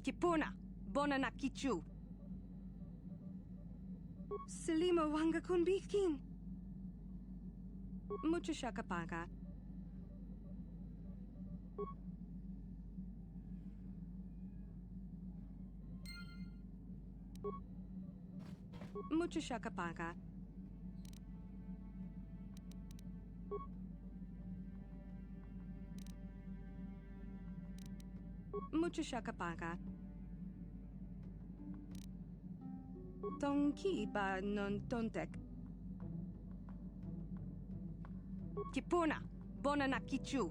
Kipuna, Bonana Kichu. Selima Wanga Kunbikin. Mucho Shakapaga. Mucho Shakapaga. Mucho Shakapaga. Tonki ba non tontek. Kipuna, Bonana Kichu.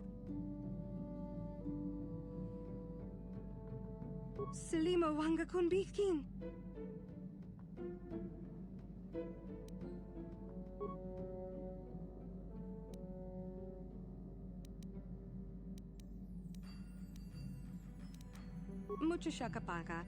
Selima Wanga Kunbikin. Mucho Shakapaga.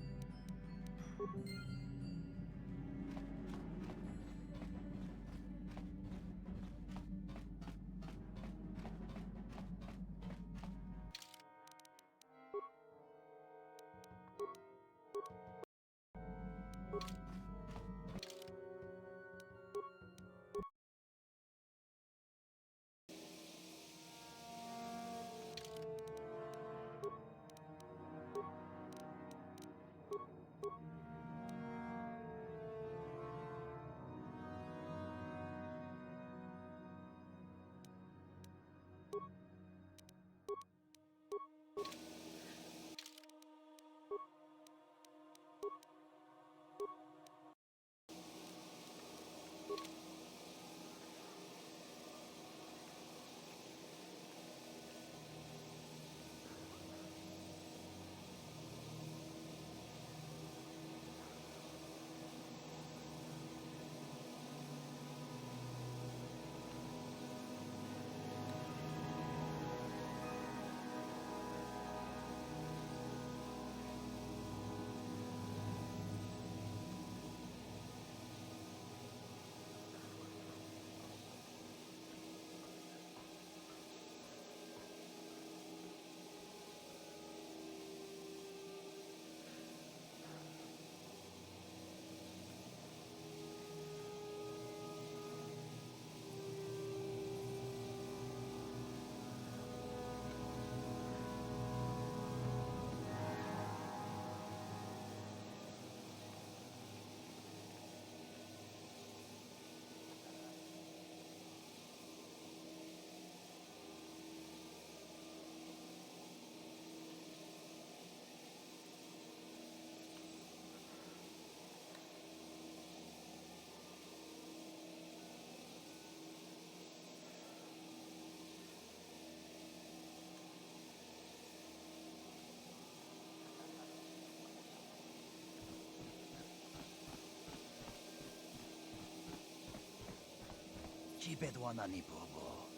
Chibedwana ni bobo.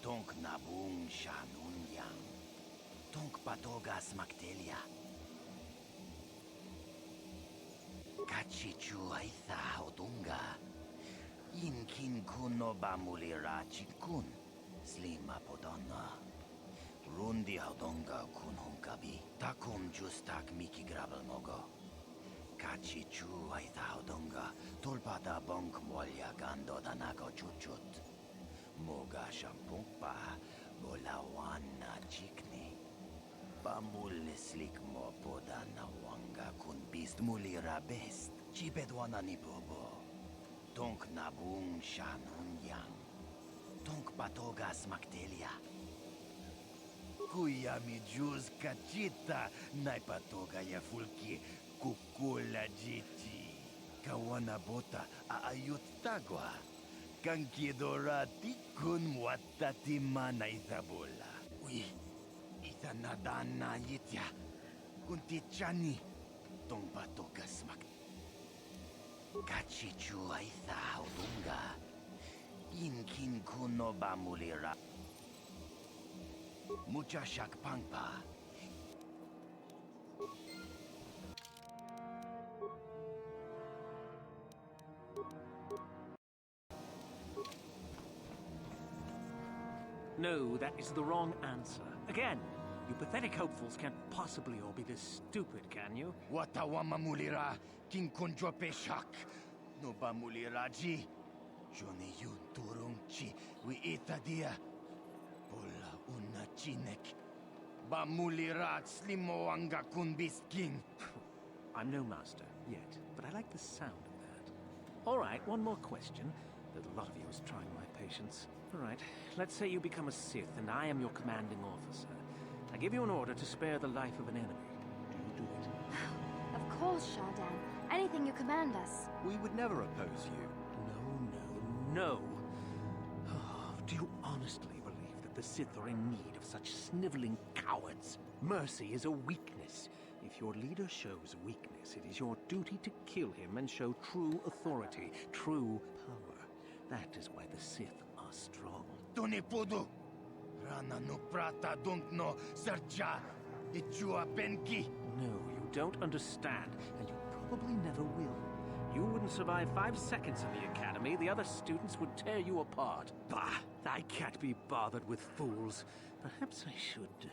Tonk nabung shanun yang. Tonk patogas maktelia. Kachichu aitha odunga. Inkin kuno bamulira chikun. Slima podonna. Rundi odonga kun hunkabi. Takum justak miki grabel mogo. Kachichu aitha odonga. Tulpada bonk molya gando danako chuchut. Moga shampumpa. Bolawana chikni. Bamul slik mo poda na wanga kun bist mulira best. Chibedwana ni bobo. Tonk nabung shanun yang. Tonk patogas maktelia. Kuya mi juz kachita. Naipatoga ya fulki kukula jiti. Kawana bota aayut tagwa. Kankidorati kun watati mana isabola. Uy. Isa nadana yitya. Kunti chani. Tong patogas mak. Kachichu aitha udunga. Inkin kuno bamulira. Mucha shakpangpa. No, that is the wrong answer. Again, You pathetic hopefuls can't possibly all be this stupid, can you? Watawa mamulira king kunjo peshak. No ba mulira ji. Joni yun turung chi wi ita dia. Pola una chinek. Ba mulira slimo anga kun king. I'm no master, yet, but I like the sound of that. All right, one more question. A lot of you is trying my patience. All right, let's say you become a Sith and I am your commanding officer. I give you an order to spare the life of an enemy. Do you do it? Of course, Shardan. Anything you command us. We would never oppose you. No. Oh, do you honestly believe that the Sith are in need of such sniveling cowards? Mercy is a weakness. If your leader shows weakness, it is your duty to kill him and show true authority, true power. That is why the Sith are strong. Tuni pudu. Rana no prata dunk no sercha. Ichua penki. No, you don't understand, and you probably never will. You wouldn't survive 5 seconds in the academy. The other students would tear you apart. Bah! I can't be bothered with fools. Perhaps I should...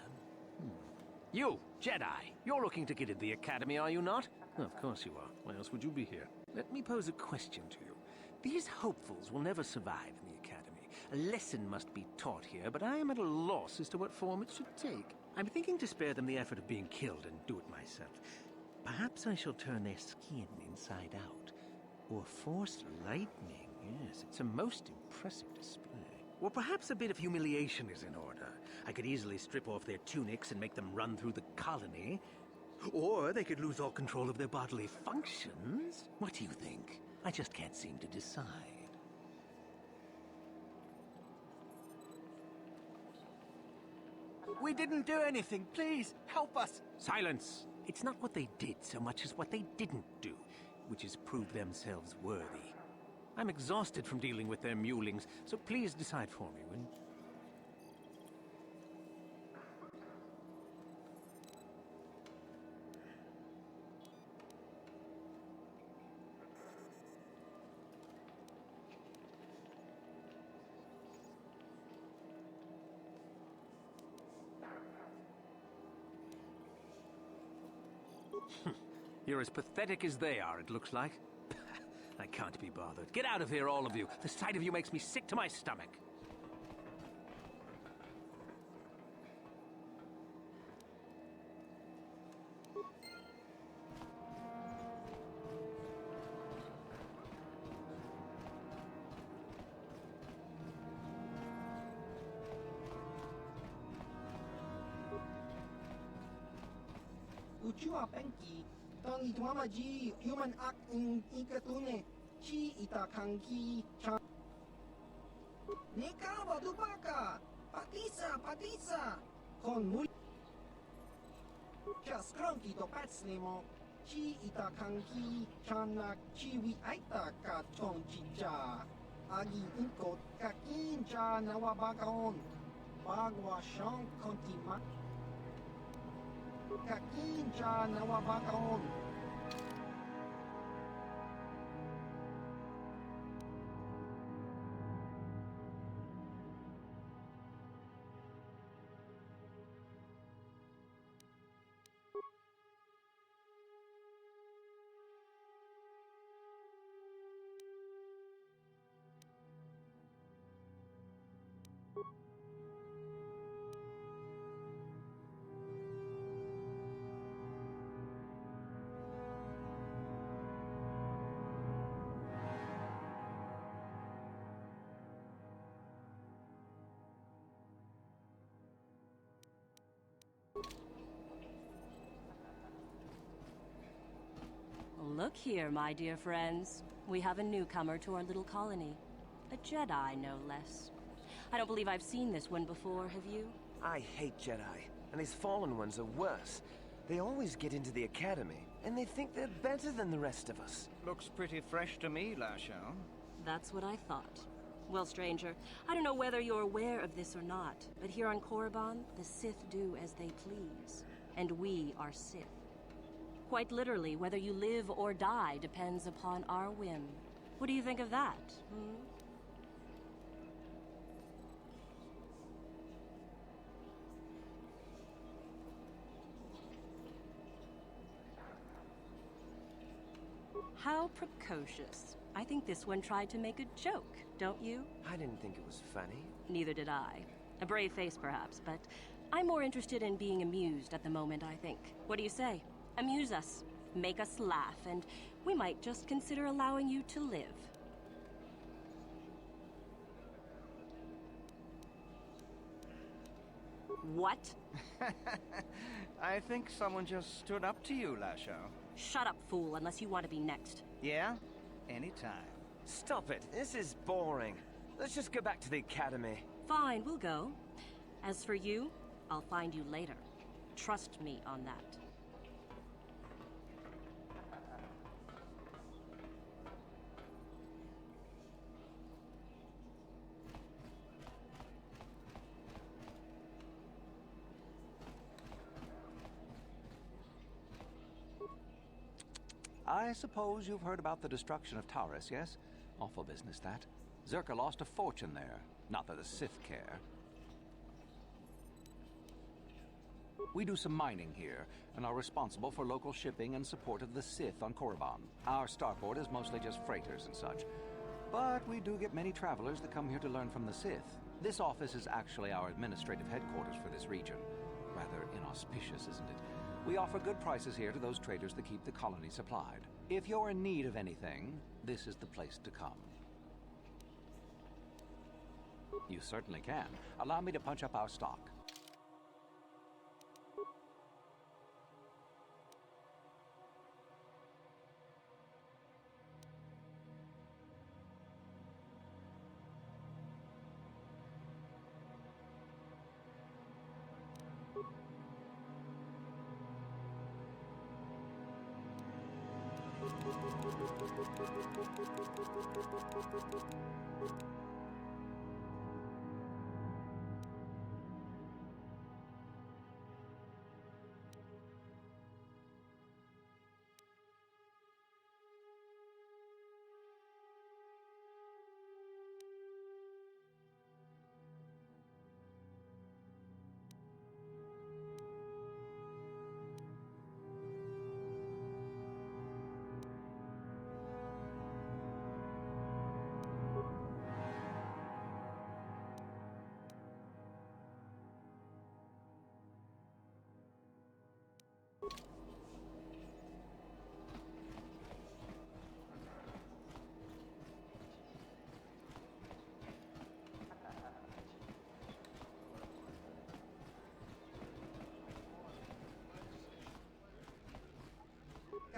You, Jedi, you're looking to get into the academy, are you not? Of course you are. Why else would you be here? Let me pose a question to you. These hopefuls will never survive in the academy. A lesson must be taught here, but I am at a loss as to what form it should take. I'm thinking to spare them the effort of being killed and do it myself. Perhaps I shall turn their skin inside out. Or force lightning. Yes, it's a most impressive display. Or perhaps a bit of humiliation is in order. I could easily strip off their tunics and make them run through the colony. Or they could lose all control of their bodily functions. What do you think? I just can't seem to decide. We didn't do anything. Please, help us. Silence! It's not what they did so much as what they didn't do, which is prove themselves worthy. I'm exhausted from dealing with their mulings, so please decide for me, will you? You're as pathetic as they are, it looks like. I can't be bothered. Get out of here, all of you. The sight of you makes me sick to my stomach. Uchua penki, tangi tuamaji, human act in ikatune, chi itakanki chan. Nika wadubaka, patisa, kon mul. Just cranky to patslemo, chi itakanki chana chiwi aita ka chon chicha. Agi inkot kakin cha nawabakaon, bagwa shan kontima. Kakinja nawabakaon. Look here, my dear friends. We have a newcomer to our little colony. A Jedi, no less. I don't believe I've seen this one before, have you? I hate Jedi, and these fallen ones are worse. They always get into the academy, and they think they're better than the rest of us. Looks pretty fresh to me, Lashao. That's what I thought. Well, stranger, I don't know whether you're aware of this or not, but here on Korriban, the Sith do as they please. And we are Sith. Quite literally, whether you live or die depends upon our whim. What do you think of that, How precocious. I think this one tried to make a joke, don't you? I didn't think it was funny. Neither did I. A brave face, perhaps, but I'm more interested in being amused at the moment, I think. What do you say? Amuse us, make us laugh, and we might just consider allowing you to live. What? I think someone just stood up to you, Lasho. Shut up, fool, unless you want to be next. Yeah? Anytime. Stop it. This is boring. Let's just go back to the academy. Fine, we'll go. As for you, I'll find you later. Trust me on that. I suppose you've heard about the destruction of Taurus, yes? Awful business, that. Zerka lost a fortune there. Not that the Sith care. We do some mining here, and are responsible for local shipping and support of the Sith on Korriban. Our starport is mostly just freighters and such. But we do get many travelers that come here to learn from the Sith. This office is actually our administrative headquarters for this region. Rather inauspicious, isn't it? We offer good prices here to those traders that keep the colony supplied. If you're in need of anything, this is the place to come. You certainly can. Allow me to punch up our stock.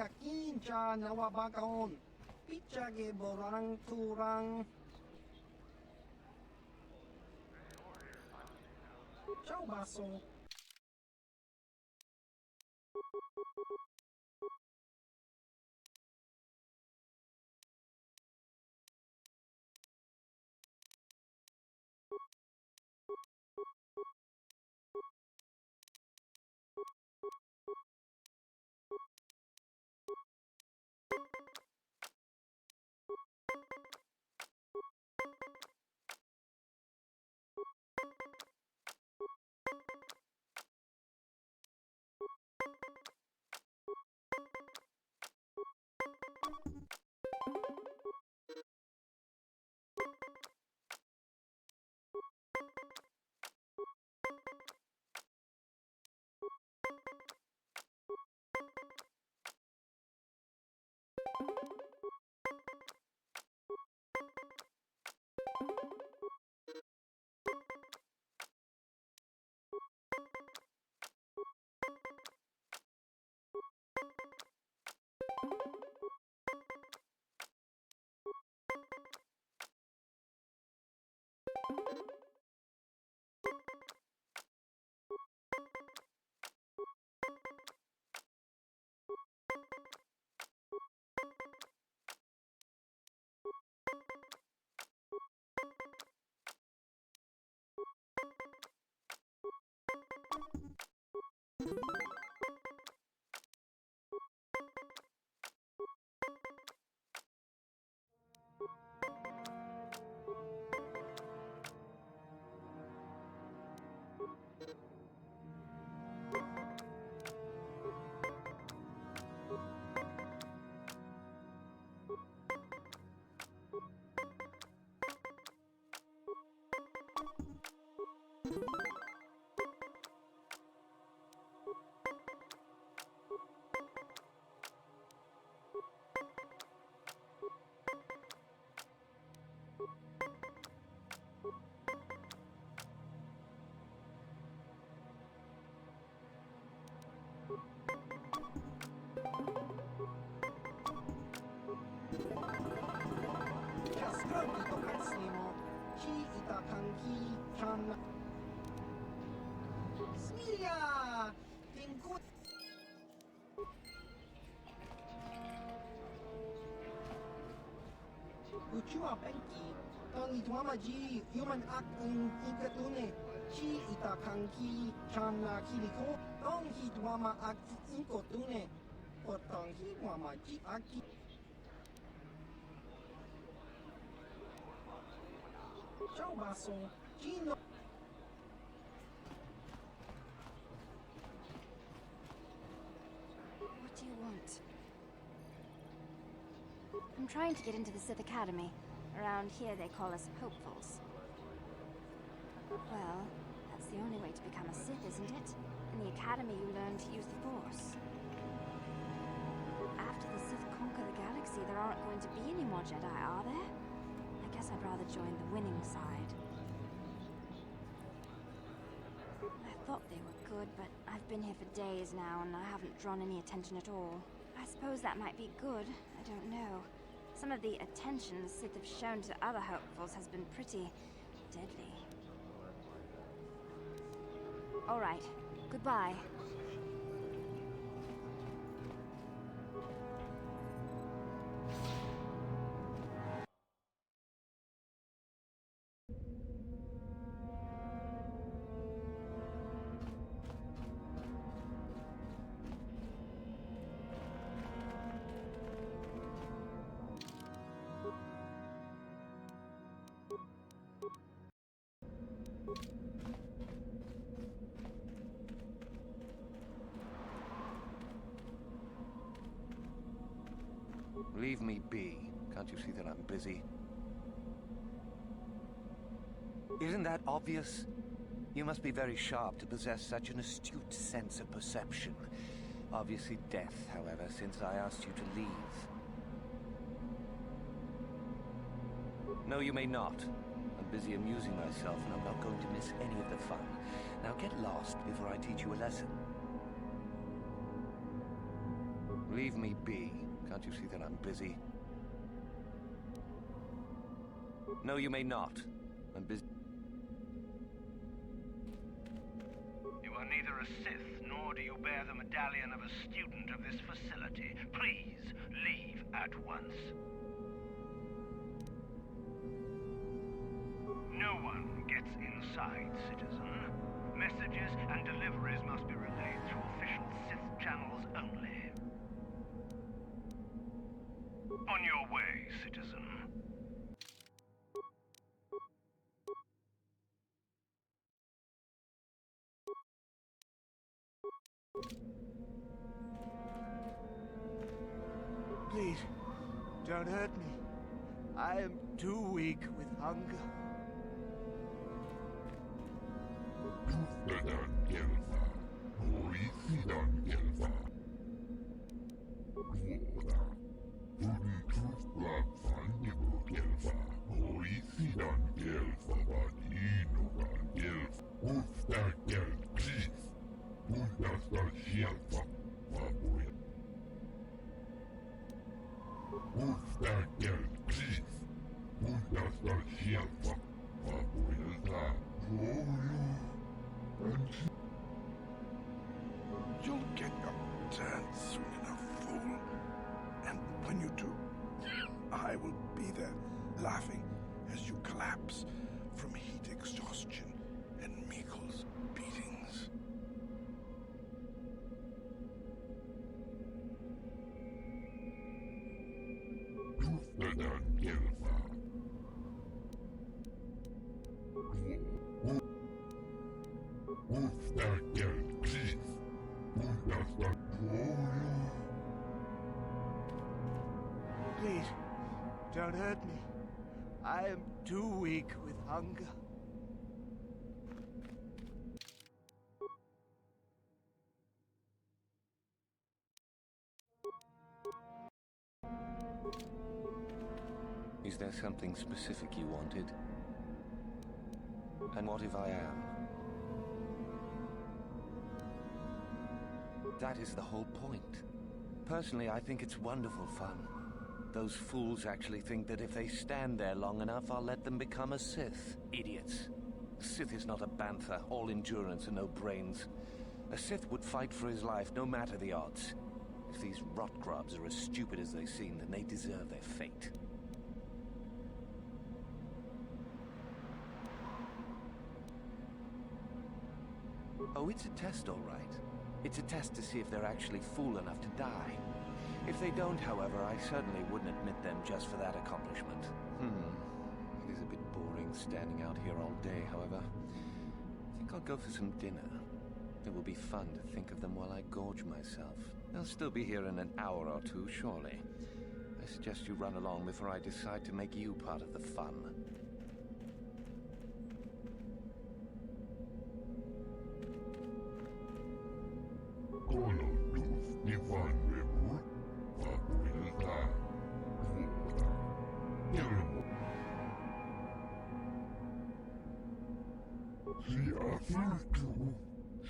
Kakinja nawabagaon. Pichage borang turang. Ciao baso. Chi itakanki chan. Smilia! Tingku. Uchua penki. Tony tuamaji human act in inkatune. Chi itakanki chan na kiliko. Tong hi tuama act inkotune. Potong hi tuama ji aki. Ciao basso. Gino. What do you want? I'm trying to get into the Sith Academy. Around here they call us hopefuls. Well, that's the only way to become a Sith, isn't it? In the Academy you learn to use the Force. After the Sith conquer the galaxy, there aren't going to be any more Jedi, are there? I guess I'd rather join the winning side. I thought they were good, but I've been here for days now and I haven't drawn any attention at all. I suppose that might be good, I don't know. Some of the attention the Sith have shown to other hopefuls has been pretty deadly. All right, goodbye. Leave me be. Can't you see that I'm busy? Isn't that obvious? You must be very sharp to possess such an astute sense of perception. Obviously deaf, however, since I asked you to leave. No, you may not. I'm busy amusing myself, and I'm not going to miss any of the fun. Now get lost before I teach you a lesson. Leave me be. Can't you see that I'm busy? No, you may not. I'm busy. You are neither a Sith, nor do you bear the medallion of a student of this facility. Please, leave at once. No one gets inside, citizen. Messages and deliveries must be relayed through official Sith channels only. On your way, citizen. Please, don't hurt me. I am too weak with hunger. You'll get your turn soon enough, fool. And when you do, I will be there, laughing as you collapse from heat exhaustion and Mikkel's beatings. Please, don't hurt me. I am too weak with hunger. Is there something specific you wanted? And what if I am? That is the whole point. Personally, I think it's wonderful fun. Those fools actually think that if they stand there long enough, I'll let them become a Sith. Idiots. A Sith is not a bantha, all endurance and no brains. A Sith would fight for his life, no matter the odds. If these rot grubs are as stupid as they seem, then they deserve their fate. Oh, it's a test, all right. It's a test to see if they're actually fool enough to die. If they don't, however, I certainly wouldn't admit them just for that accomplishment. It is a bit boring standing out here all day, however. I think I'll go for some dinner. It will be fun to think of them while I gorge myself. They'll still be here in an hour or two, surely. I suggest you run along before I decide to make you part of the fun.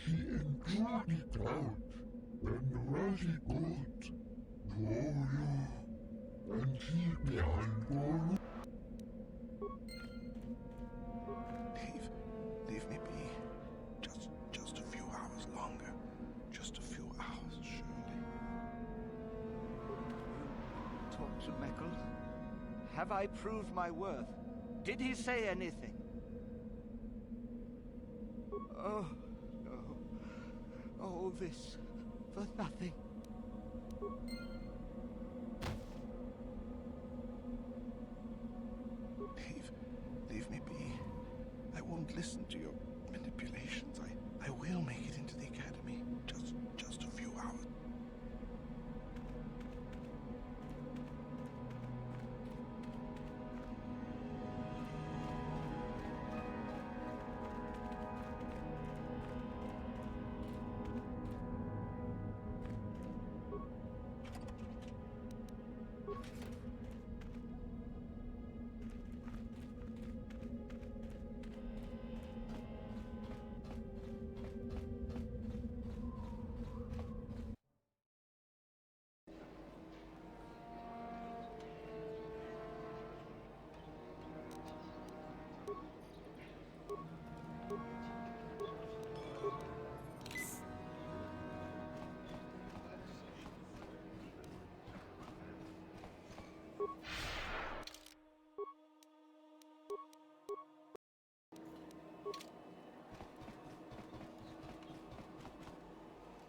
She enjoyed it out, and really good. And she behind Leave me be. Just a few hours longer. Just a few hours, surely. Talk to Meckle. Have I proved my worth? Did he say anything? Oh, no. All this for nothing. Leave me be. I won't listen to your manipulations. I will make it into the academy. Just a few hours.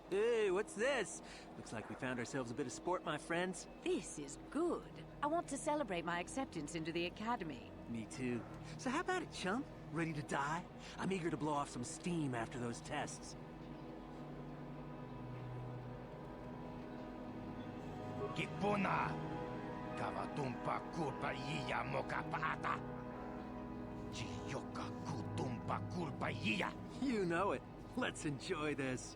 Hey, what's this? Looks like we found ourselves a bit of sport, my friends. This is good. I want to celebrate my acceptance into the academy. Me too. So how about it, chump? Ready to die? I'm eager to blow off some steam after those tests. Kipuna! Kavatumpa kulpa iya moka paata! Chiyoka kutumpa kulpa iya! You know it. Let's enjoy this.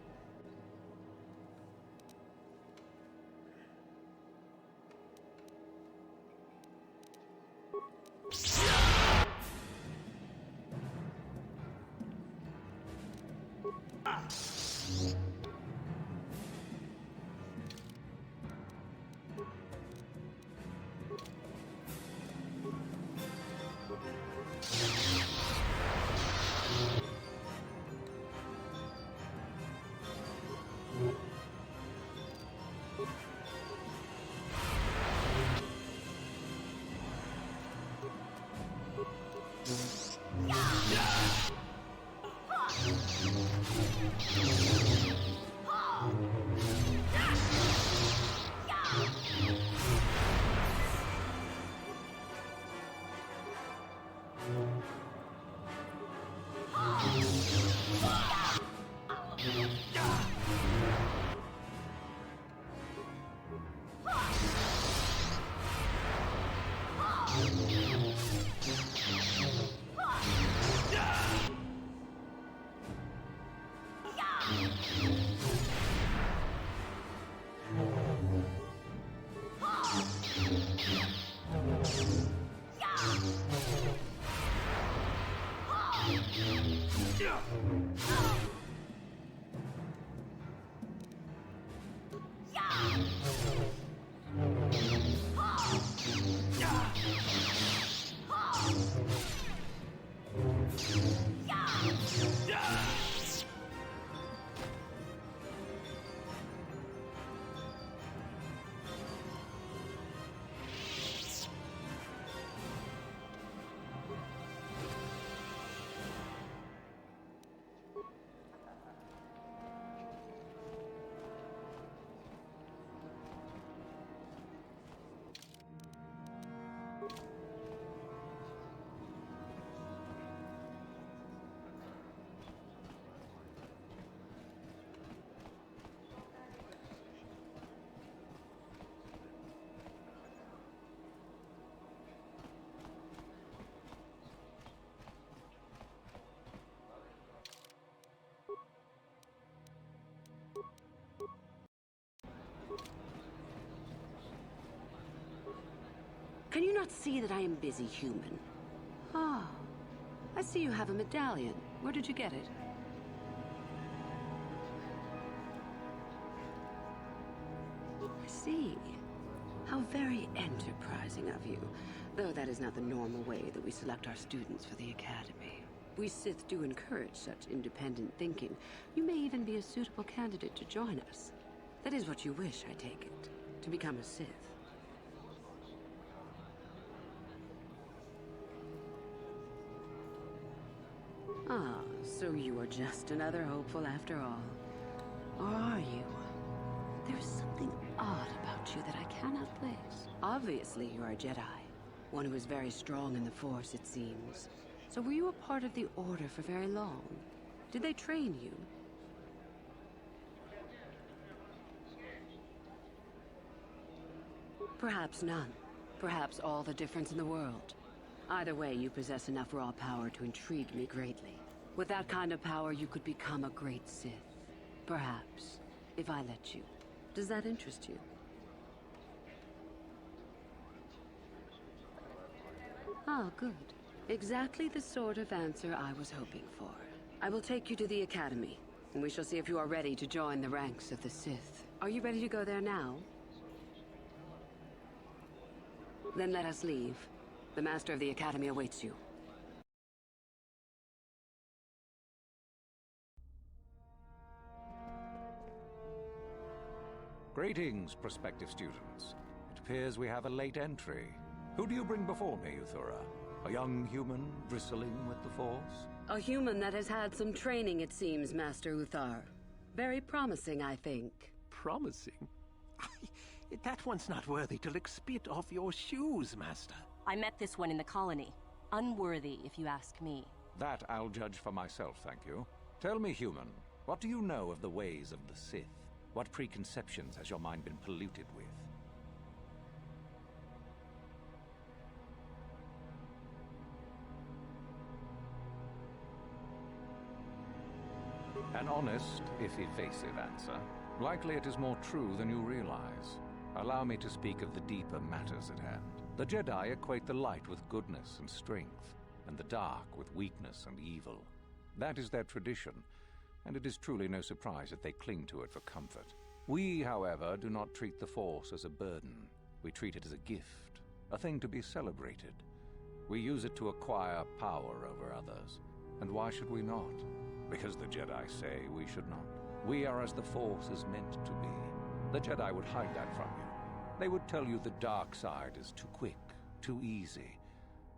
Can you not see that I am busy, human? Ah, I see you have a medallion. Where did you get it? I see. How very enterprising of you. Though that is not the normal way that we select our students for the Academy. We Sith do encourage such independent thinking. You may even be a suitable candidate to join us. That is what you wish, I take it. To become a Sith. Ah, so you are just another hopeful after all. Or are you? There is something odd about you that I cannot place. Obviously, you are a Jedi. One who is very strong in the Force, it seems. So were you a part of the Order for very long? Did they train you? Perhaps none. Perhaps all the difference in the world. Either way, you possess enough raw power to intrigue me greatly. With that kind of power, you could become a great Sith. Perhaps, if I let you. Does that interest you? Ah, good. Exactly the sort of answer I was hoping for. I will take you to the Academy, and we shall see if you are ready to join the ranks of the Sith. Are you ready to go there now? Then let us leave. The Master of the Academy awaits you. Greetings, prospective students. It appears we have a late entry. Who do you bring before me, Uthura? A young human bristling with the Force? A human that has had some training, it seems, Master Uthar. Very promising, I think. Promising? That one's not worthy to lick spit off your shoes, Master. I met this one in the colony. Unworthy, if you ask me. That I'll judge for myself, thank you. Tell me, human, what do you know of the ways of the Sith? What preconceptions has your mind been polluted with? An honest, if evasive answer. Likely it is more true than you realize. Allow me to speak of the deeper matters at hand. The Jedi equate the light with goodness and strength, and the dark with weakness and evil. That is their tradition, and it is truly no surprise that they cling to it for comfort. We, however, do not treat the Force as a burden. We treat it as a gift, a thing to be celebrated. We use it to acquire power over others. And why should we not? Because the Jedi say we should not. We are as the Force is meant to be. The Jedi would hide that from you. They would tell you the dark side is too quick, too easy,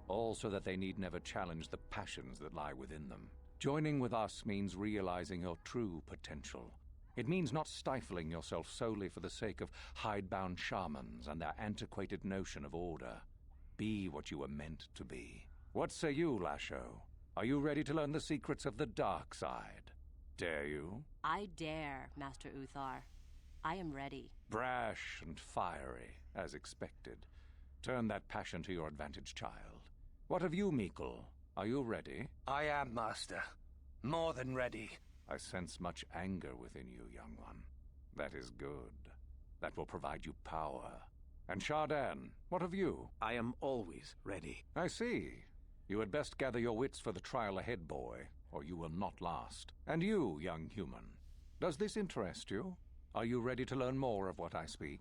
all so that they need never challenge the passions that lie within them. Joining with us means realizing your true potential. It means not stifling yourself solely for the sake of hidebound shamans and their antiquated notion of order. Be what you were meant to be. What say you, Lasho? Are you ready to learn the secrets of the dark side? Dare you? I dare, Master Uthar. I am ready. Brash and fiery, as expected. Turn that passion to your advantage, child. What of you, Meekle? Are you ready? I am, Master. More than ready. I sense much anger within you, young one. That is good. That will provide you power. And Shardan, what of you? I am always ready. I see. You had best gather your wits for the trial ahead, boy, or you will not last. And you, young human, does this interest you? Are you ready to learn more of what I speak?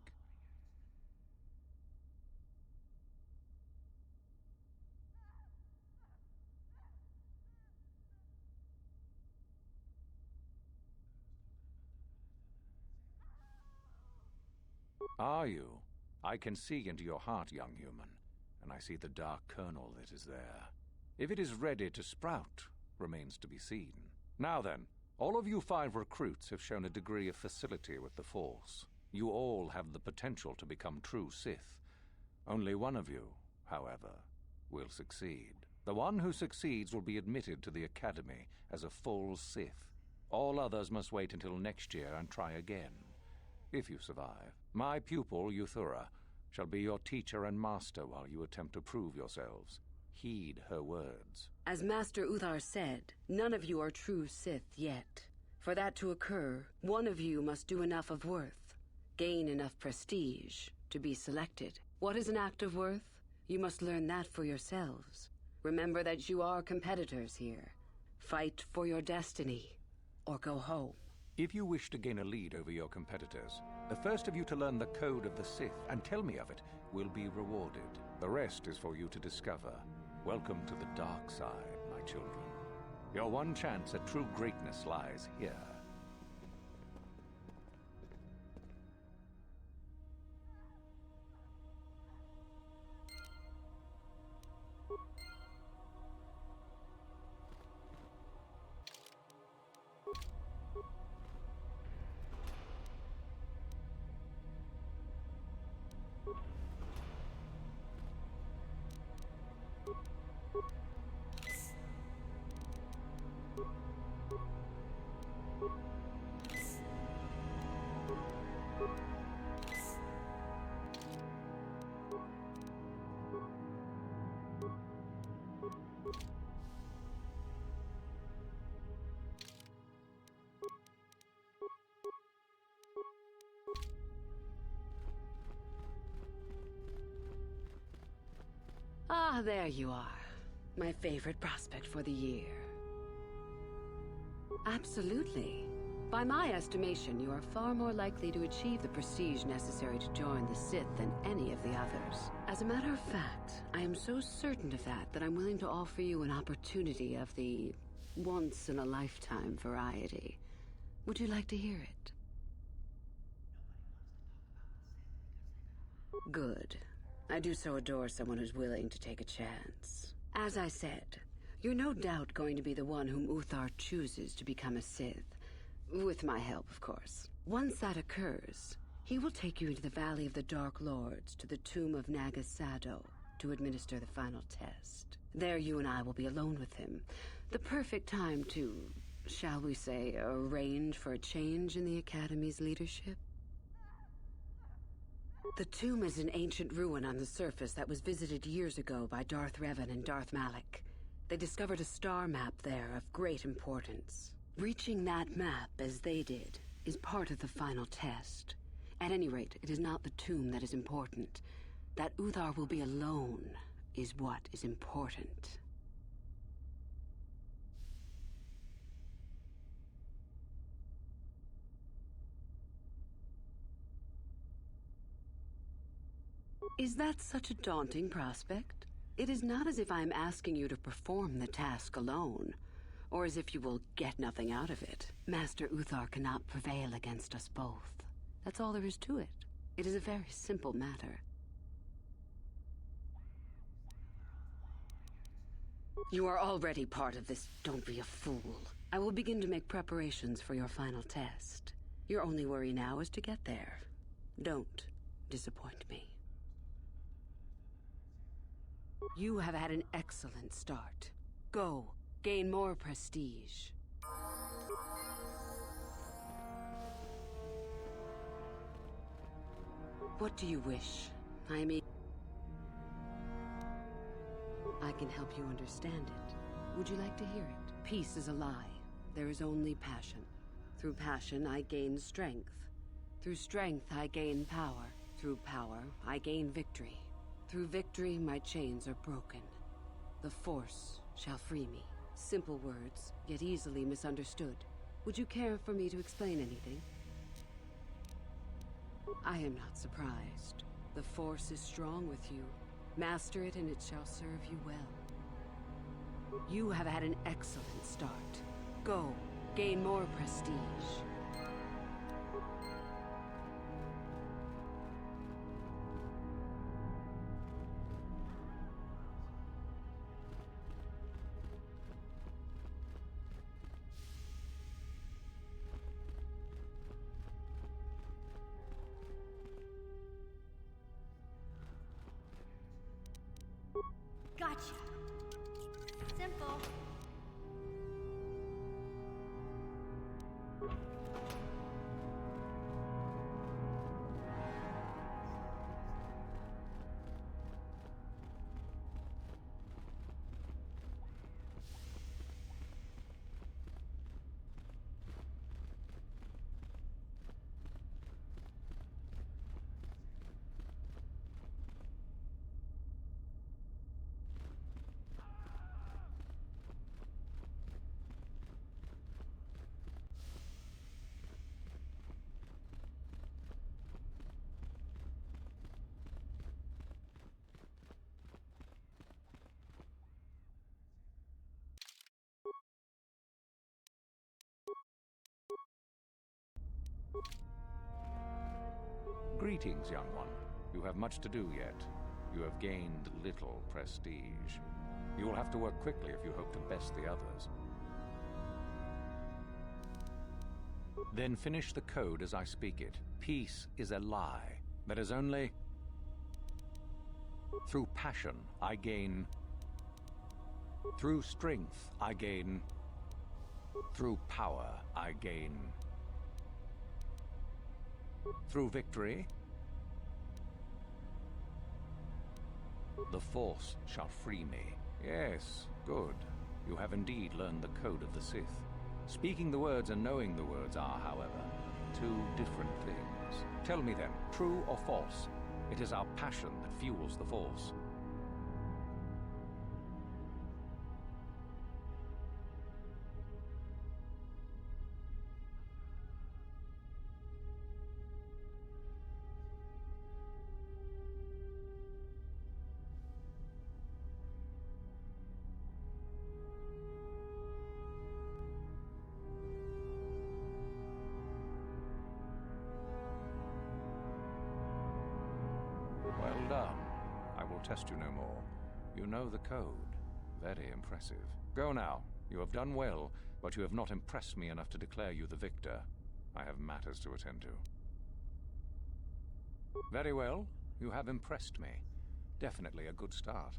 Are you? I can see into your heart, young human, and I see the dark kernel that is there. If it is ready to sprout, remains to be seen. Now then, all of you 5 recruits have shown a degree of facility with the Force. You all have the potential to become true Sith. Only one of you, however, will succeed. The one who succeeds will be admitted to the Academy as a full Sith. All others must wait until next year and try again. If you survive, my pupil, Uthura, shall be your teacher and master while you attempt to prove yourselves. Heed her words. As Master Uthar said, none of you are true Sith yet. For that to occur, one of you must do enough of worth, gain enough prestige, to be selected. What is an act of worth? You must learn that for yourselves. Remember that you are competitors here. Fight for your destiny, or go home. If you wish to gain a lead over your competitors, the first of you to learn the code of the Sith and tell me of it will be rewarded. The rest is for you to discover. Welcome to the dark side, my children. Your one chance at true greatness lies here. Ah, there you are. My favorite prospect for the year. Absolutely. By my estimation, you are far more likely to achieve the prestige necessary to join the Sith than any of the others. As a matter of fact, I am so certain of that I'm willing to offer you an opportunity of the once-in-a-lifetime variety. Would you like to hear it? Good. I do so adore someone who's willing to take a chance. As I said, you're no doubt going to be the one whom Uthar chooses to become a Sith. With my help, of course. Once that occurs, he will take you into the Valley of the Dark Lords to the tomb of Nagasado to administer the final test. There you and I will be alone with him. The perfect time to, shall we say, arrange for a change in the Academy's leadership. The tomb is an ancient ruin on the surface that was visited years ago by Darth Revan and Darth Malak. They discovered a star map there of great importance. Reaching that map, as they did, is part of the final test. At any rate, it is not the tomb that is important. That Uthar will be alone is what is important. Is that such a daunting prospect? It is not as if I am asking you to perform the task alone, or as if you will get nothing out of it. Master Uthar cannot prevail against us both. That's all there is to it. It is a very simple matter. You are already part of this. Don't be a fool. I will begin to make preparations for your final test. Your only worry now is to get there. Don't disappoint me. You have had an excellent start. Go, gain more prestige. What do you wish? I can help you understand it. Would you like to hear it? Peace is a lie. There is only passion. Through passion, I gain strength. Through strength, I gain power. Through power, I gain victory. Through victory, my chains are broken. The Force shall free me. Simple words, yet easily misunderstood. Would you care for me to explain anything? I am not surprised. The Force is strong with you. Master it and it shall serve you well. You have had an excellent start. Go, gain more prestige. Gotcha. Simple. Greetings, young one. You have much to do yet. You have gained little prestige. You will have to work quickly if you hope to best the others. Then finish the code as I speak it. Peace is a lie. That is only... Through passion, I gain... Through strength, I gain... Through power, I gain... Through victory, the Force shall free me. Yes, good. You have indeed learned the code of the Sith. Speaking the words and knowing the words are, however, two different things. Tell me then, true or false? It is our passion that fuels the Force. Well done. I will test you no more. You know the code. Very impressive. Go now. You have done well, but you have not impressed me enough to declare you the victor. I have matters to attend to. Very well. You have impressed me. Definitely a good start.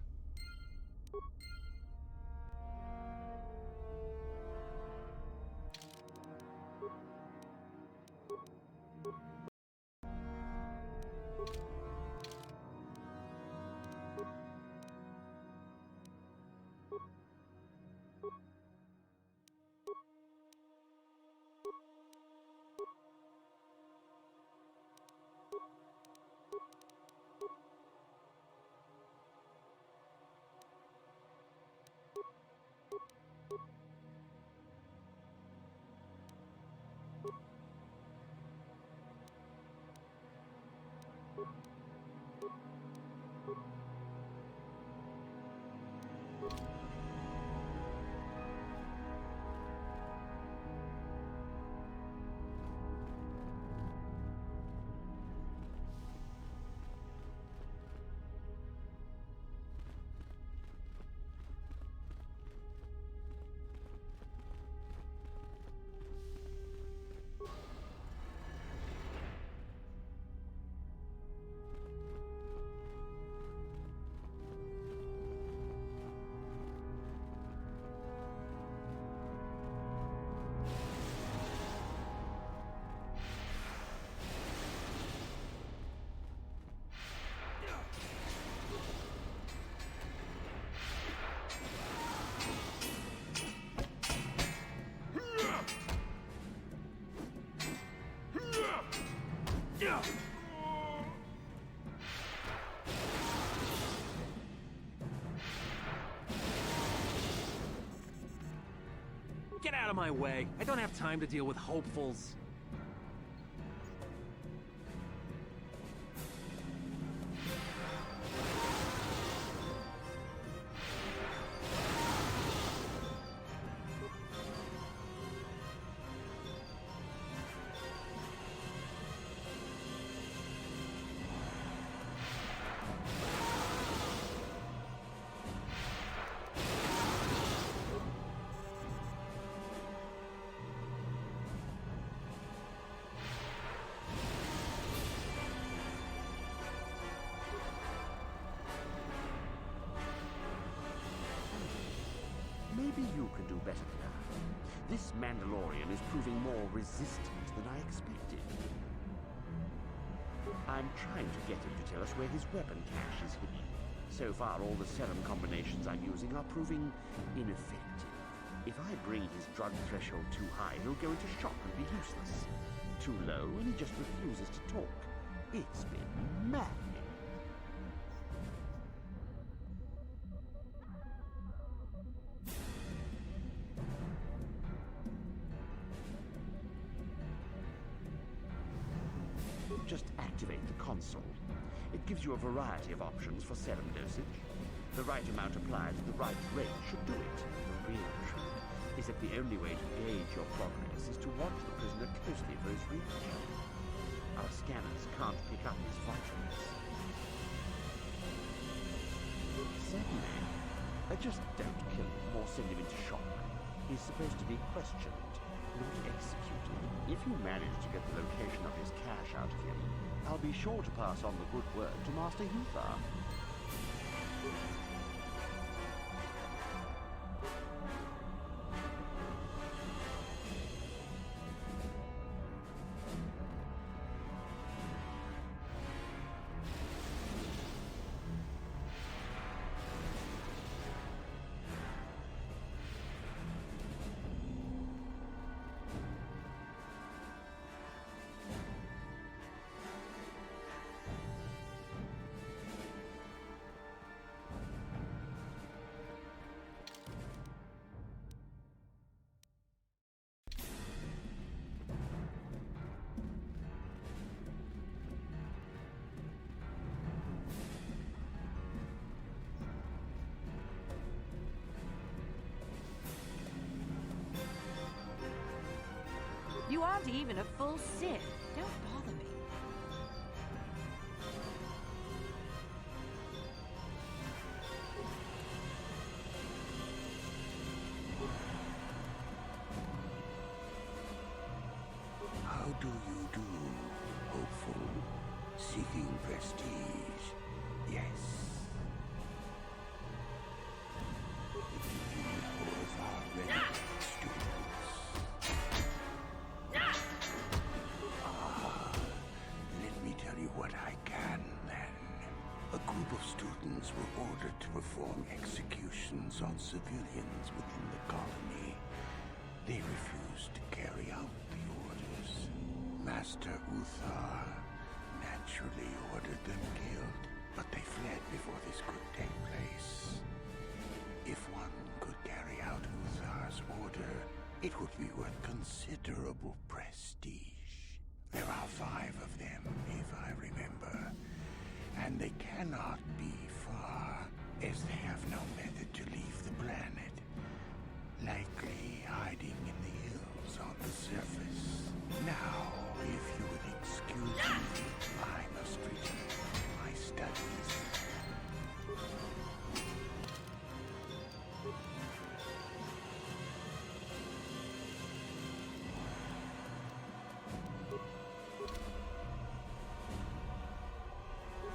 Get out of my way. I don't have time to deal with hopefuls. Maybe you can do better than I. This Mandalorian is proving more resistant than I expected. I'm trying to get him to tell us where his weapon cache is hidden. So far, all the serum combinations I'm using are proving ineffective. If I bring his drug threshold too high, he'll go into shock and be useless. Too low, and he just refuses to talk. It's been maddening. Just activate the console. It gives you a variety of options for serum dosage. The right amount applied at the right rate should do it. The real trick is that the only way to gauge your progress is to watch the prisoner closely for his reaction. Our scanners can't pick up his vitals. Certainly. Just don't kill him or send him into shock. He's supposed to be questioned, not executed. If you manage to get the location of his cache out of him, I'll be sure to pass on the good word to Master Hutha. You aren't even a full Sith. Don't bother me. How do you do, hopeful? Seeking prestige? Yes. Do you know of our resident students? Let me tell you what I can, then. A group of students were ordered to perform executions on civilians within the colony. They refused to carry out the orders. Master Uthar naturally ordered them killed, but they fled before this could take place. If one could carry out Uthar's order, it would be worth considerable prestige. There are 5 of them, if I remember, and they cannot be far, as they have no method to leave the planet. Likely hiding in the hills on the surface. Now, if you would excuse me, I must return to my studies.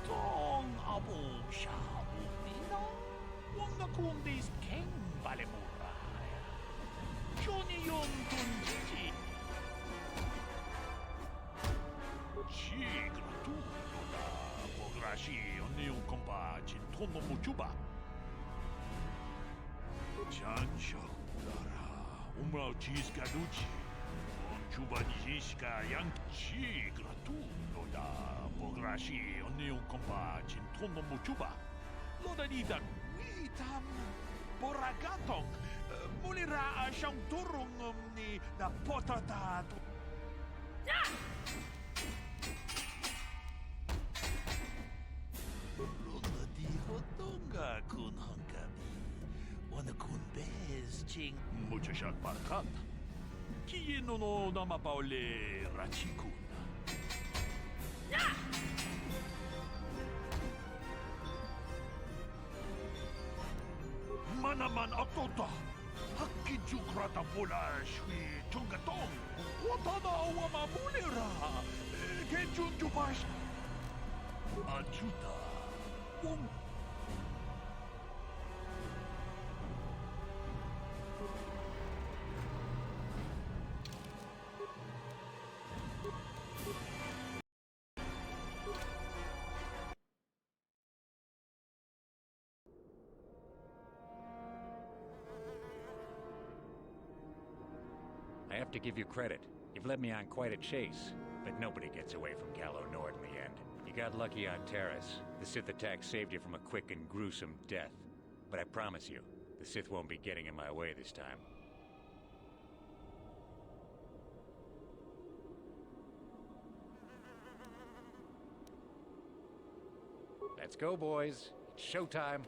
Tong abong siya umina. Wang na kung dis king balemuraya. Johnny yung tunjiji. Chigra tu da pograshi onne yung kompa jintono mo juba. Jansha ulara umrao chiska duchi. On juba nijishka yang chigra tu da pograshi onne yung kompa jintono mo juba. Loda nidan witam boragatong mulira siyang turong ni na potata. Loda di hotonga kun hanggabi. Wana kun bez ching muchashat parakat. Kiyeno no namapaule rachikun. Manaman atota. Hakkijukrata pula shwi tungatong. Watana wama mulira. Kenjun jupash. Ajuta. Wong. I have to give you credit. You've led me on quite a chase, but nobody gets away from Gallo Nord in the end. You got lucky on Terrace. The Sith attack saved you from a quick and gruesome death. But I promise you, the Sith won't be getting in my way this time. Let's go, boys. It's showtime.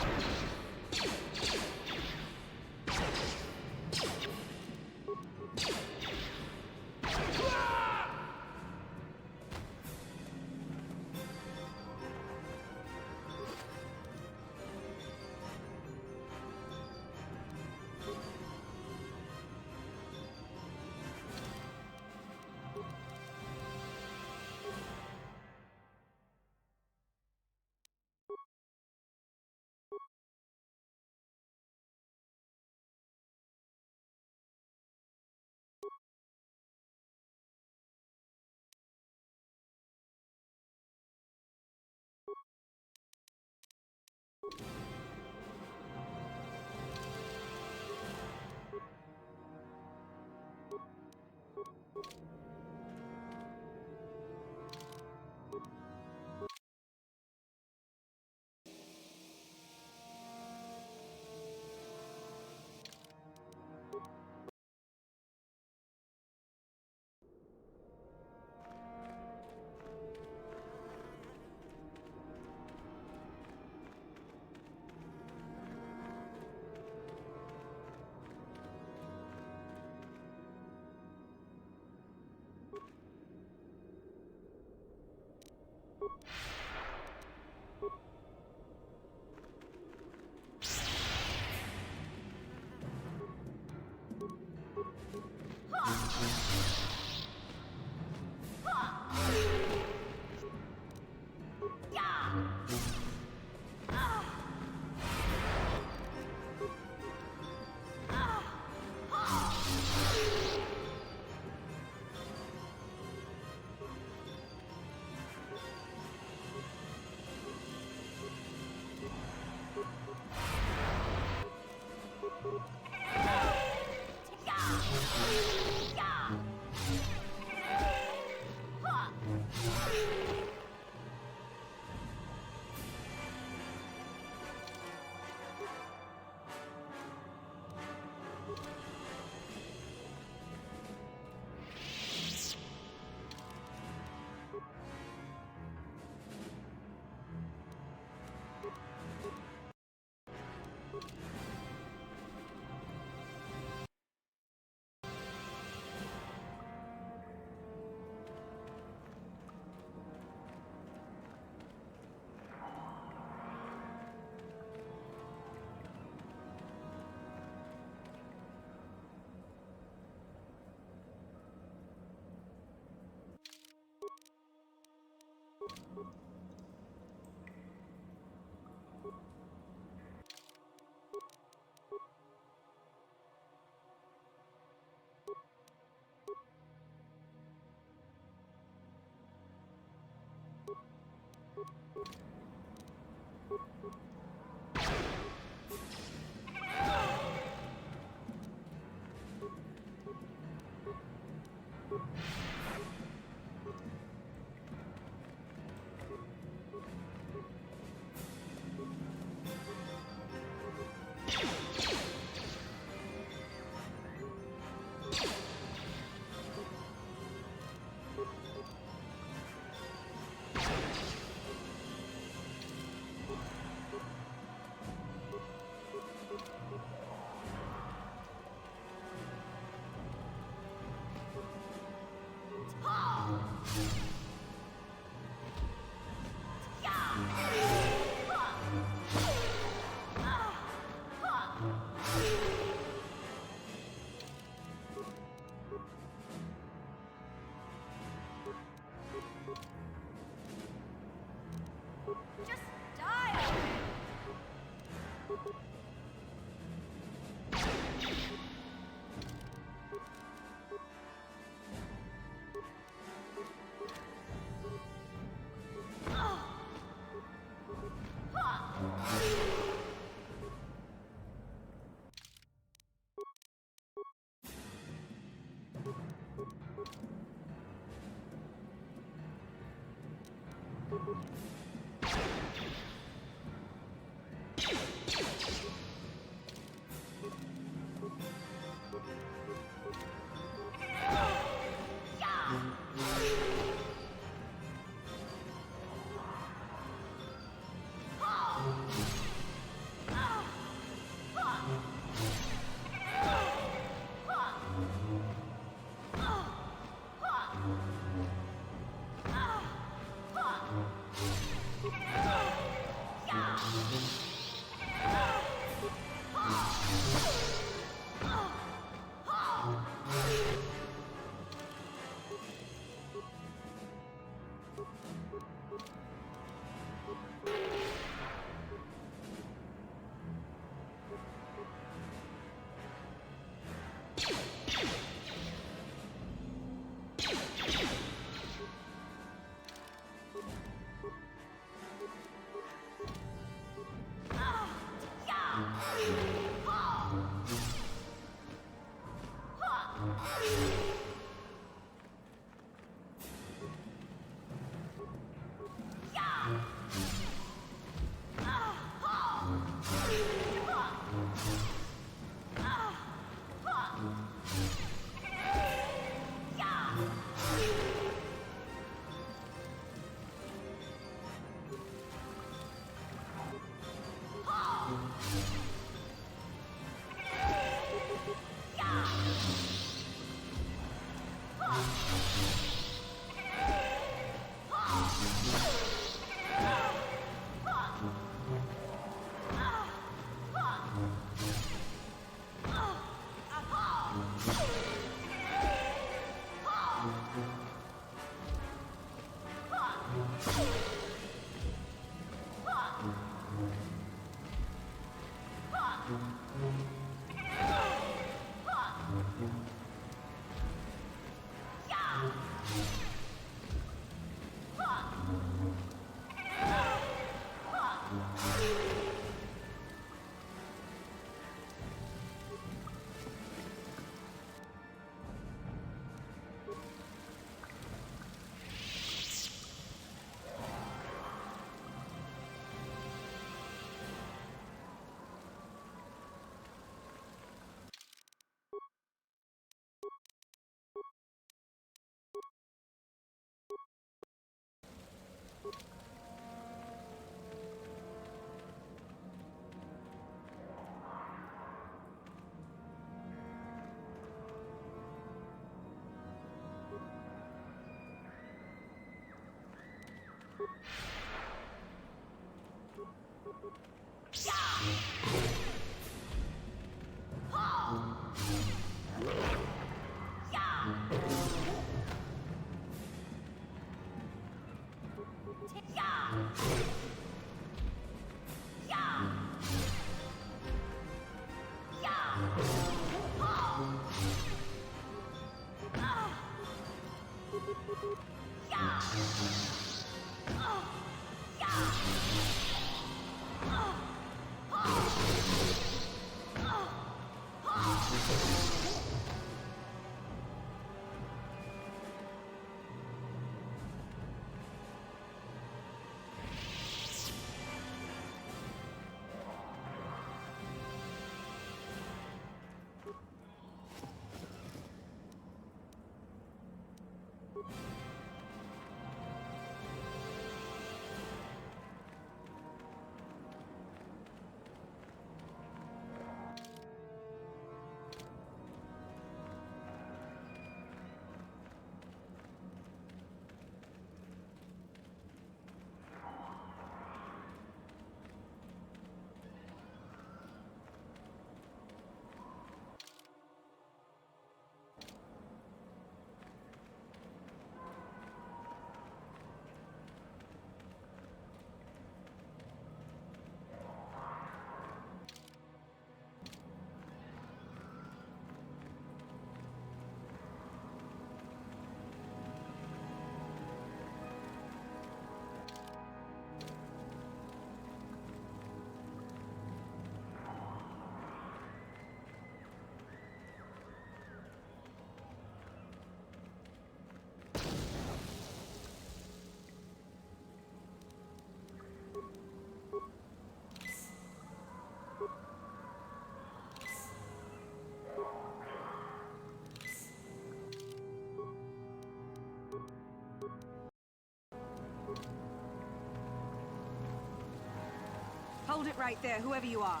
Hold it right there, whoever you are.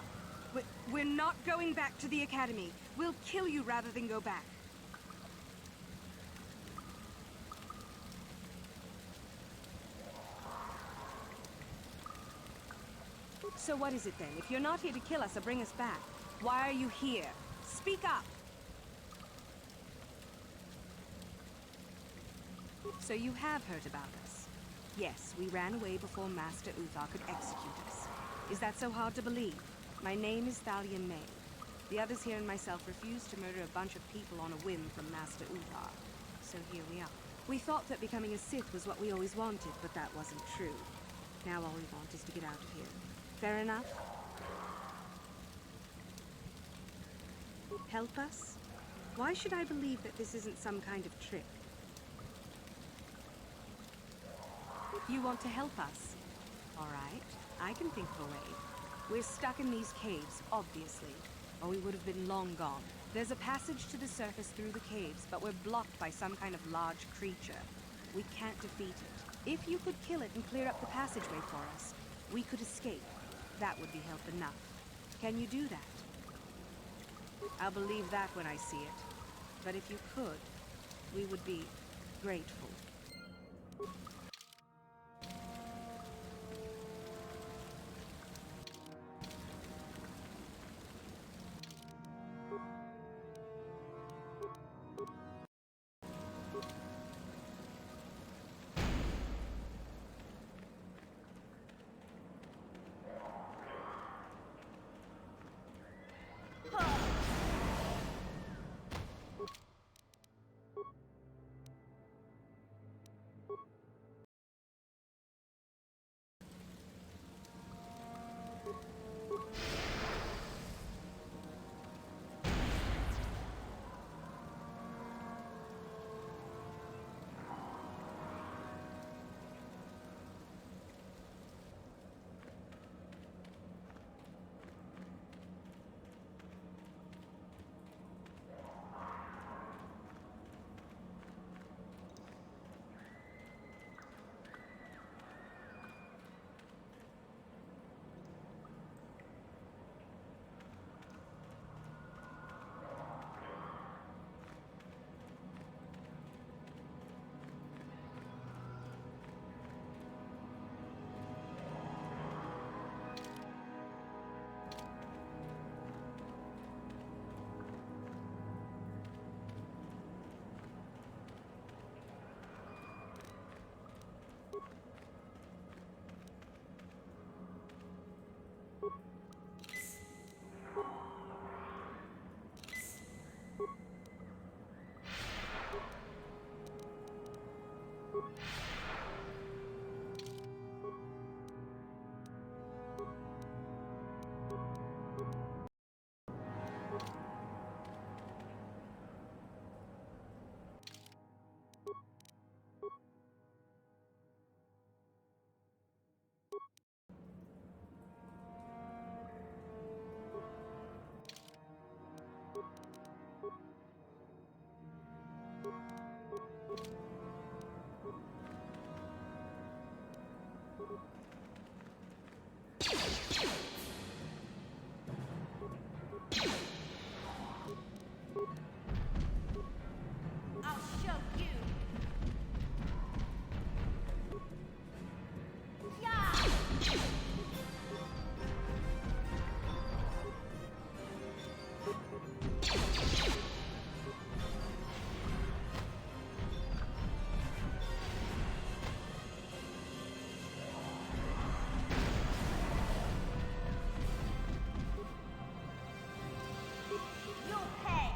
We're not going back to the academy. We'll kill you rather than go back. So what is it then? If you're not here to kill us or bring us back, why are you here? Speak up! So you have heard about us. Yes, we ran away before Master Uthar could execute us. Is that so hard to believe? My name is Thalia May. The others here and myself refused to murder a bunch of people on a whim from Master Uthar. So here we are. We thought that becoming a Sith was what we always wanted, but that wasn't true. Now all we want is to get out of here. Fair enough? Help us? Why should I believe that this isn't some kind of trick? You want to help us? All right, I can think of a way. We're stuck in these caves, obviously, or we would have been long gone. There's a passage to the surface through the caves, but we're blocked by some kind of large creature. We can't defeat it. If you could kill it and clear up the passageway for us, we could escape. That would be help enough. Can you do that? I'll believe that when I see it. But if you could, we would be grateful. I'll show you. You'll pay.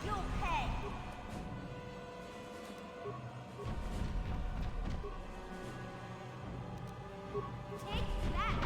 You'll pay. Take that.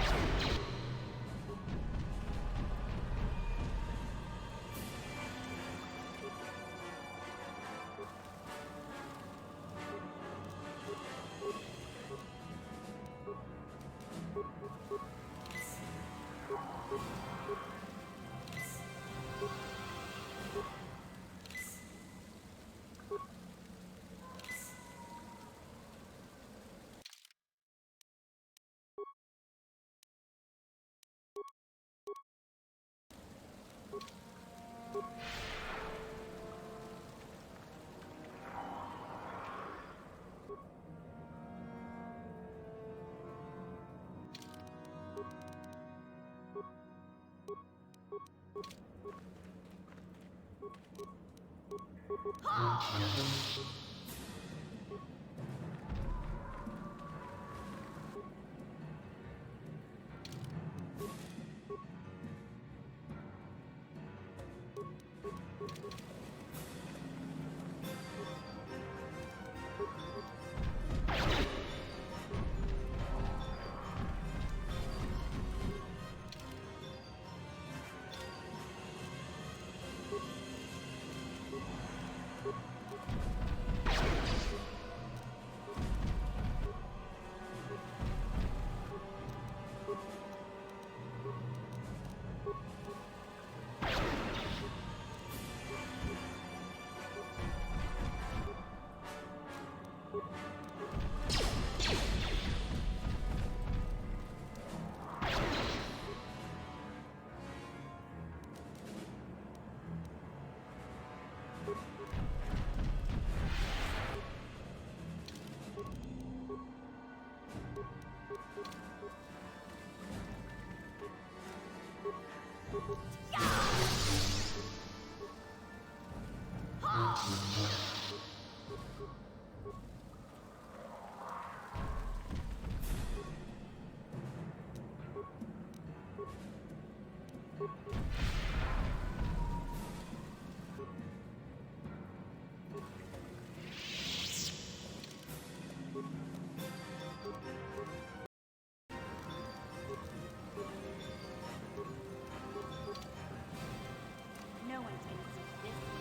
No one takes it this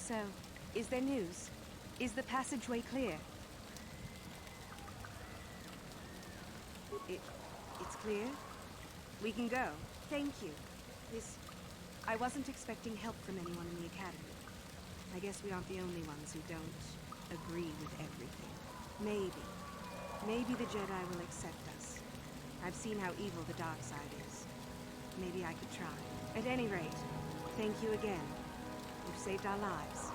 So, is there news? Is the passageway clear? It's clear? We can go. Thank you. I wasn't expecting help from anyone in the Academy. I guess we aren't the only ones who don't agree with everything. Maybe the Jedi will accept us. I've seen how evil the dark side is. Maybe I could try. At any rate, thank you again. You've saved our lives.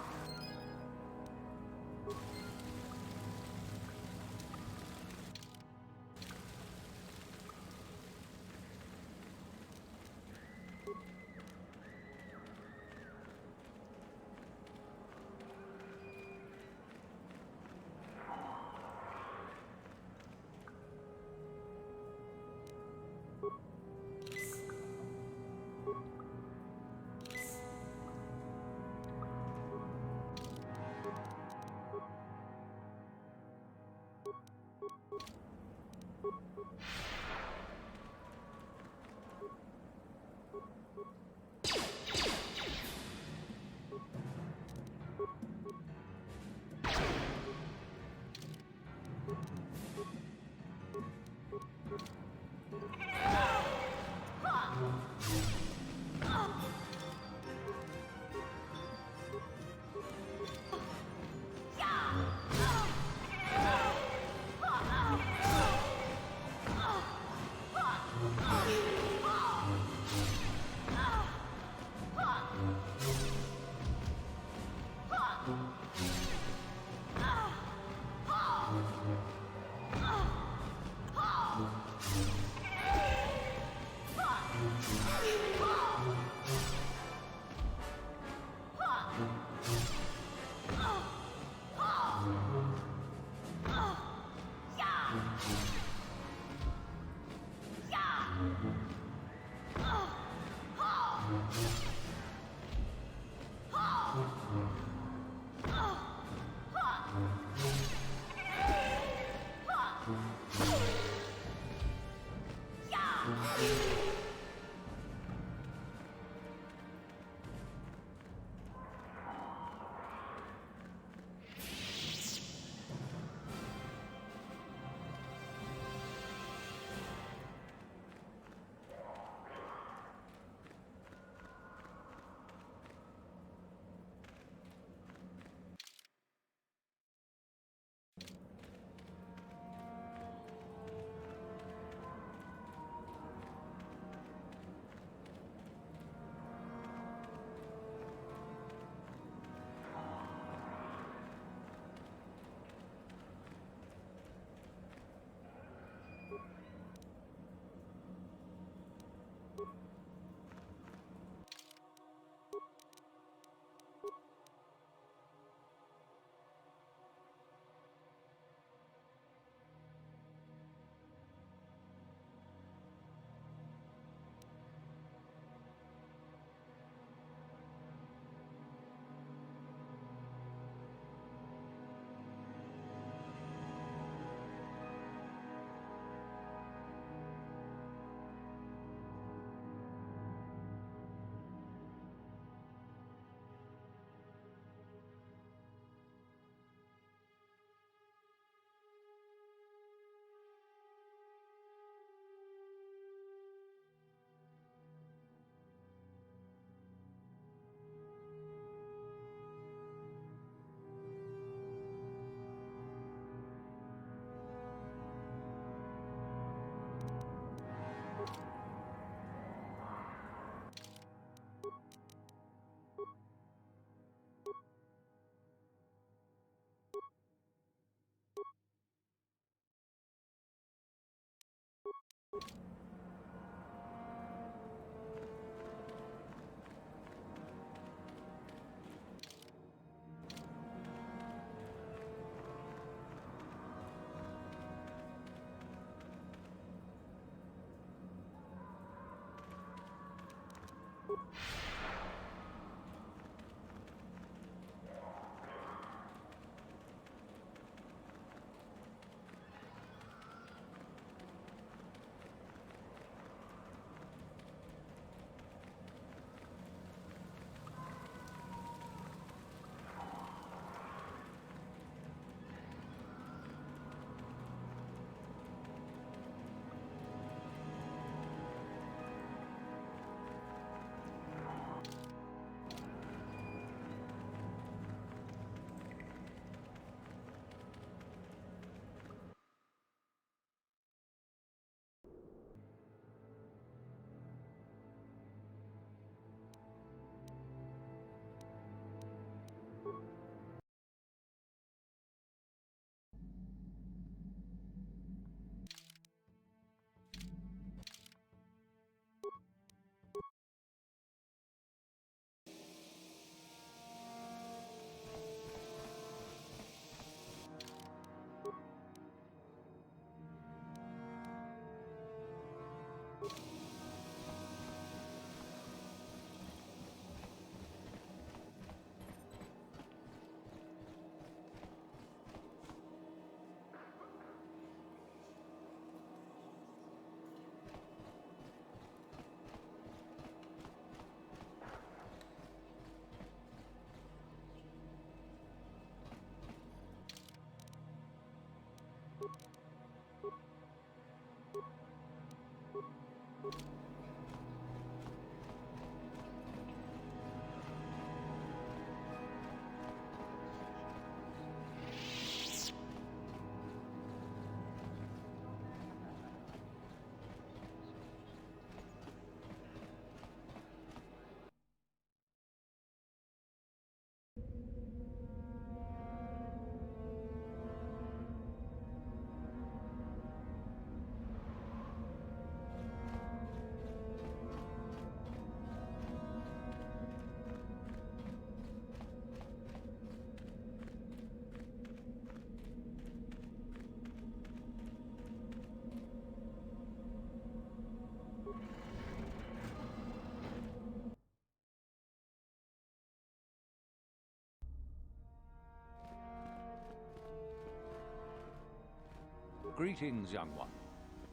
Greetings, young one.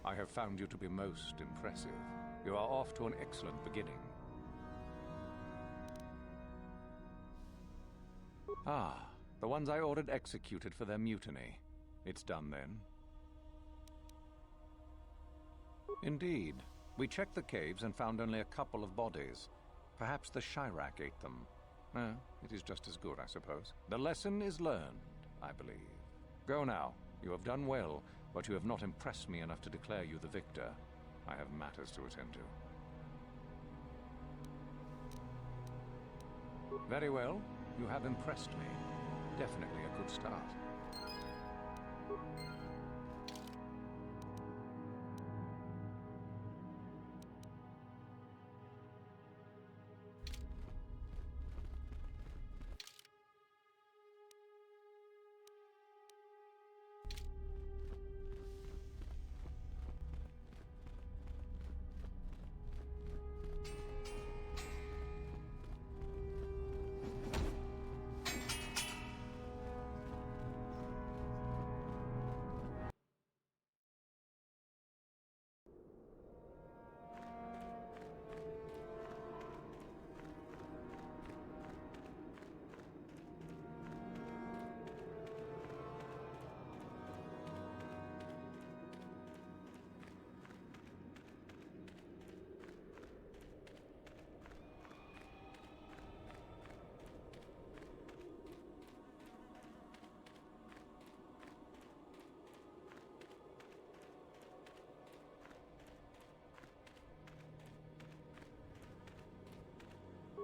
I have found you to be most impressive. You are off to an excellent beginning. Ah, the ones I ordered executed for their mutiny. It's done then. Indeed. We checked the caves and found only a couple of bodies. Perhaps the Chirac ate them. It is just as good, I suppose. The lesson is learned, I believe. Go now. You have done well, but you have not impressed me enough to declare you the victor. I have matters to attend to. Very well. You have impressed me. Definitely a good start.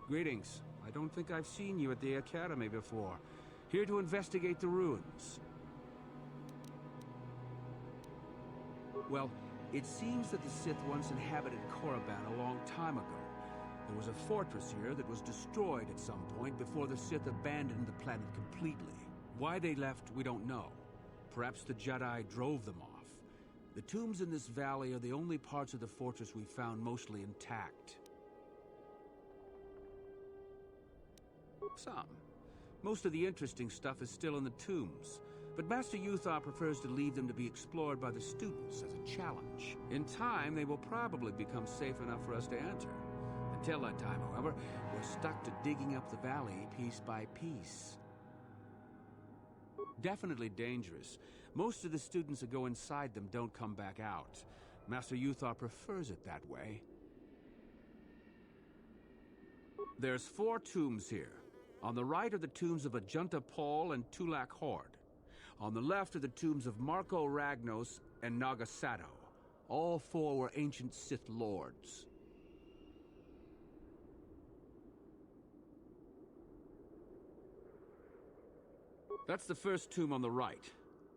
Greetings. I don't think I've seen you at the Academy before. Here to investigate the ruins. Well, it seems that the Sith once inhabited Korriban a long time ago. There was a fortress here that was destroyed at some point before the Sith abandoned the planet completely. Why they left, we don't know. Perhaps the Jedi drove them off. The tombs in this valley are the only parts of the fortress we found mostly intact. Some. Most of the interesting stuff is still in the tombs, but Master Uthar prefers to leave them to be explored by the students as a challenge. In time, they will probably become safe enough for us to enter. Until that time, however, we're stuck to digging up the valley piece by piece. Definitely dangerous. Most of the students that go inside them don't come back out. Master Uthar prefers it that way. There's 4 tombs here. On the right are the tombs of Ajunta Paul and Twilek Horde. On the left are the tombs of Marco Ragnos and Nagasato. All 4 were ancient Sith lords. That's the first tomb on the right.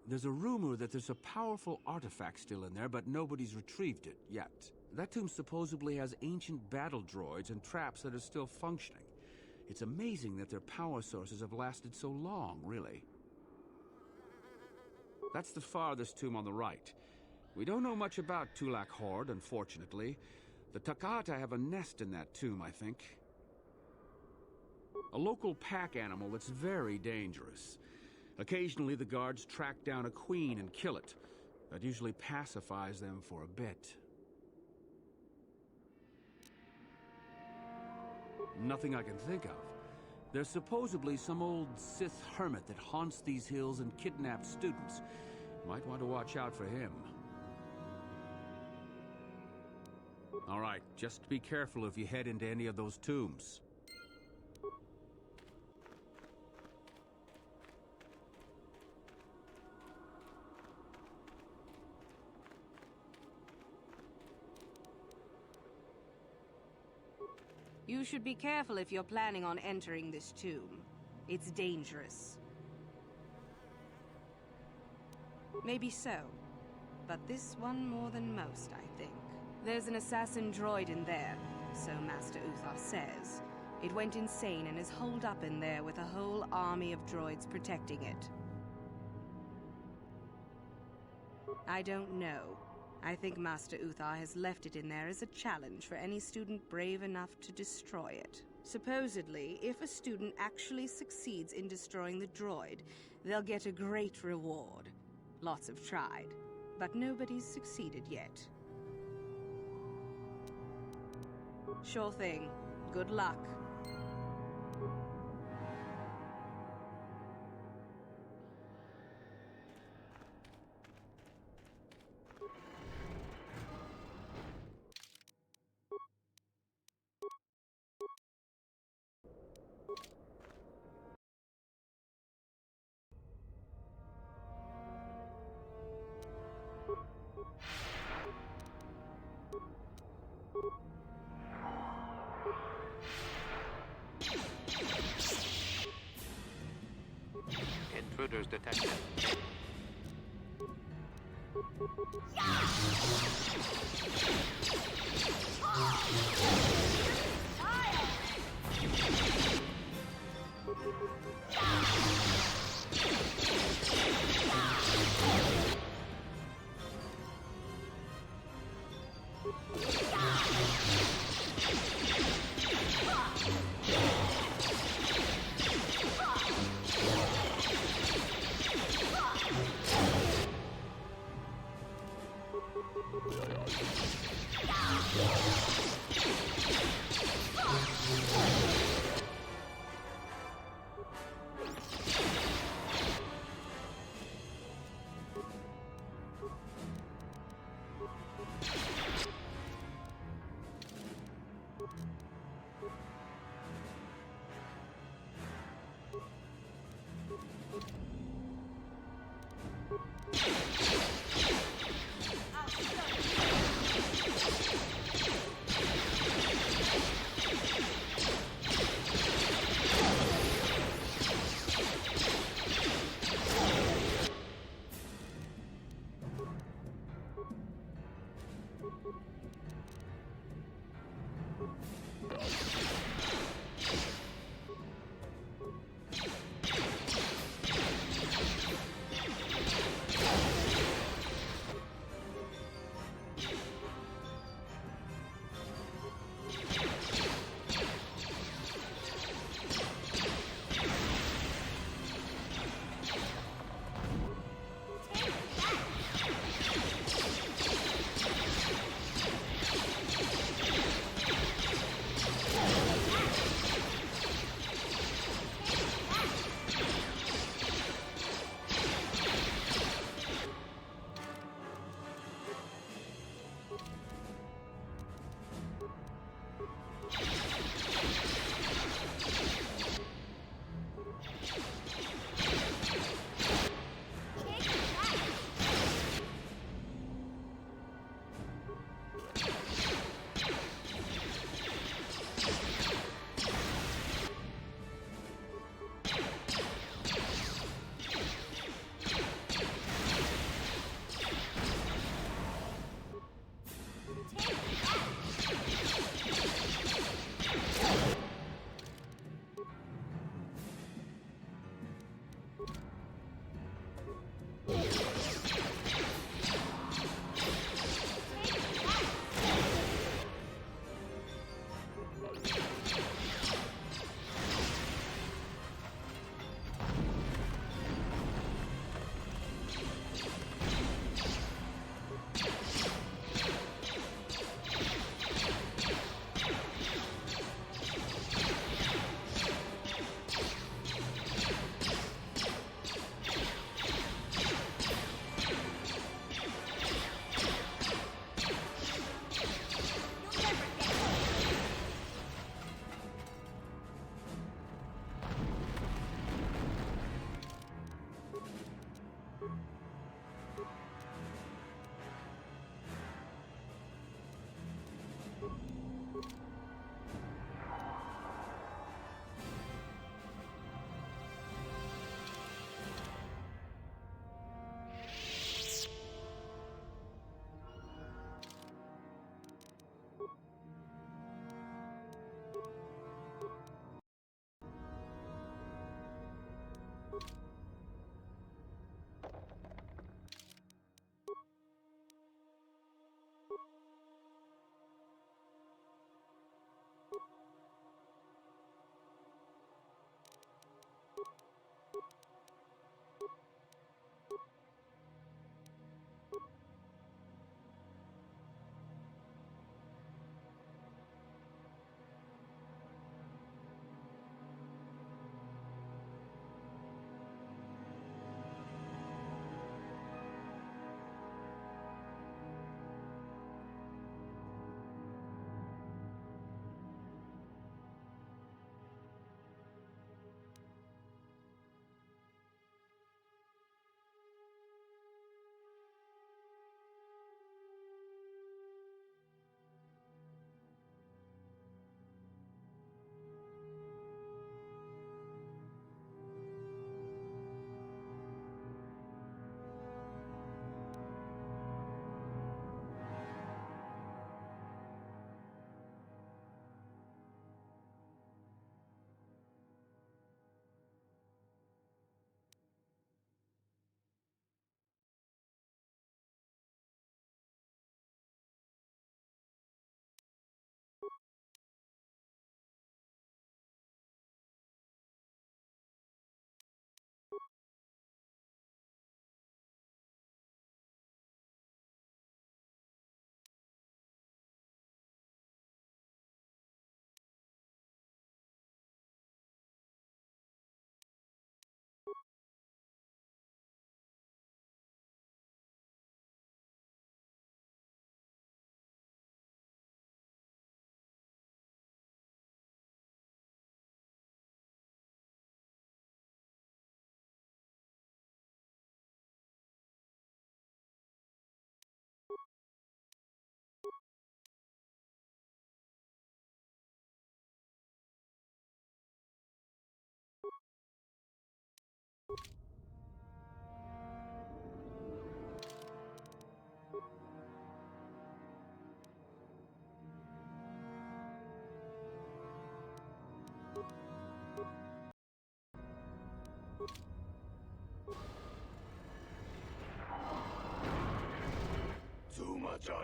There's a rumor that there's a powerful artifact still in there, but nobody's retrieved it yet. That tomb supposedly has ancient battle droids and traps that are still functioning. It's amazing that their power sources have lasted so long, really. That's the farthest tomb on the right. We don't know much about Twilek Horde, unfortunately. The Takata have a nest in that tomb, I think. A local pack animal that's very dangerous. Occasionally the guards track down a queen and kill it. That usually pacifies them for a bit. Nothing I can think of. There's supposedly some old Sith hermit that haunts these hills and kidnaps students. Might want to watch out for him. All right, just be careful if you head into any of those tombs. You should be careful if you're planning on entering this tomb. It's dangerous. Maybe so, but this one more than most, I think. There's an assassin droid in there, so Master Uthar says. It went insane and is holed up in there with a whole army of droids protecting it. I don't know. I think Master Uthar has left it in there as a challenge for any student brave enough to destroy it. Supposedly, if a student actually succeeds in destroying the droid, they'll get a great reward. Lots have tried. but nobody's succeeded yet. Sure thing. Good luck. Intruders detected.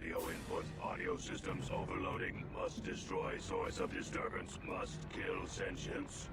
audio input. Audio systems overloading. Must destroy source of disturbance. Must kill sentience.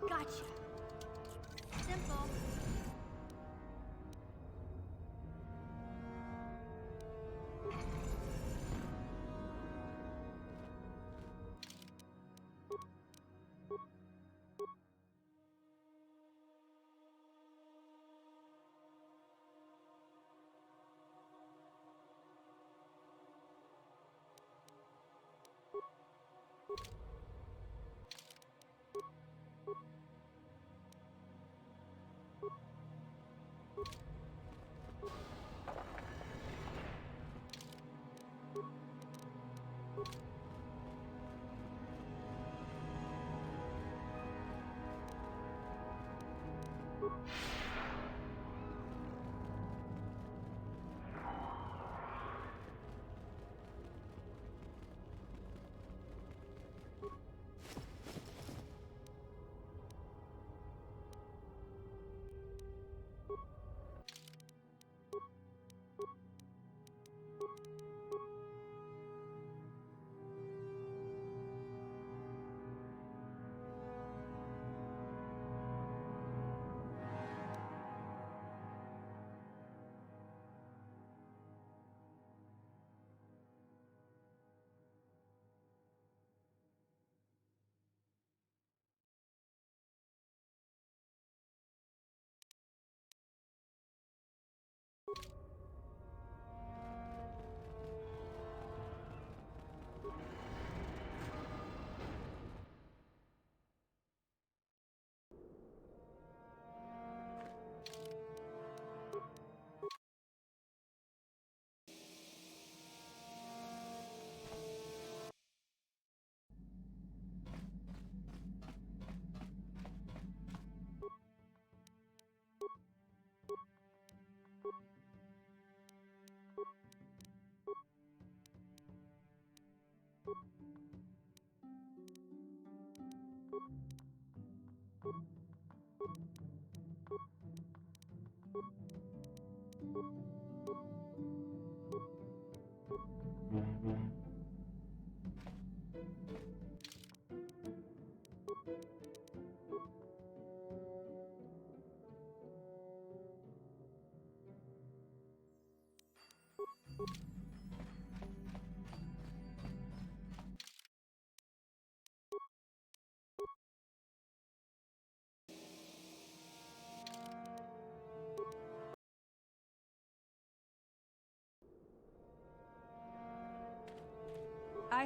Gotcha. Simple.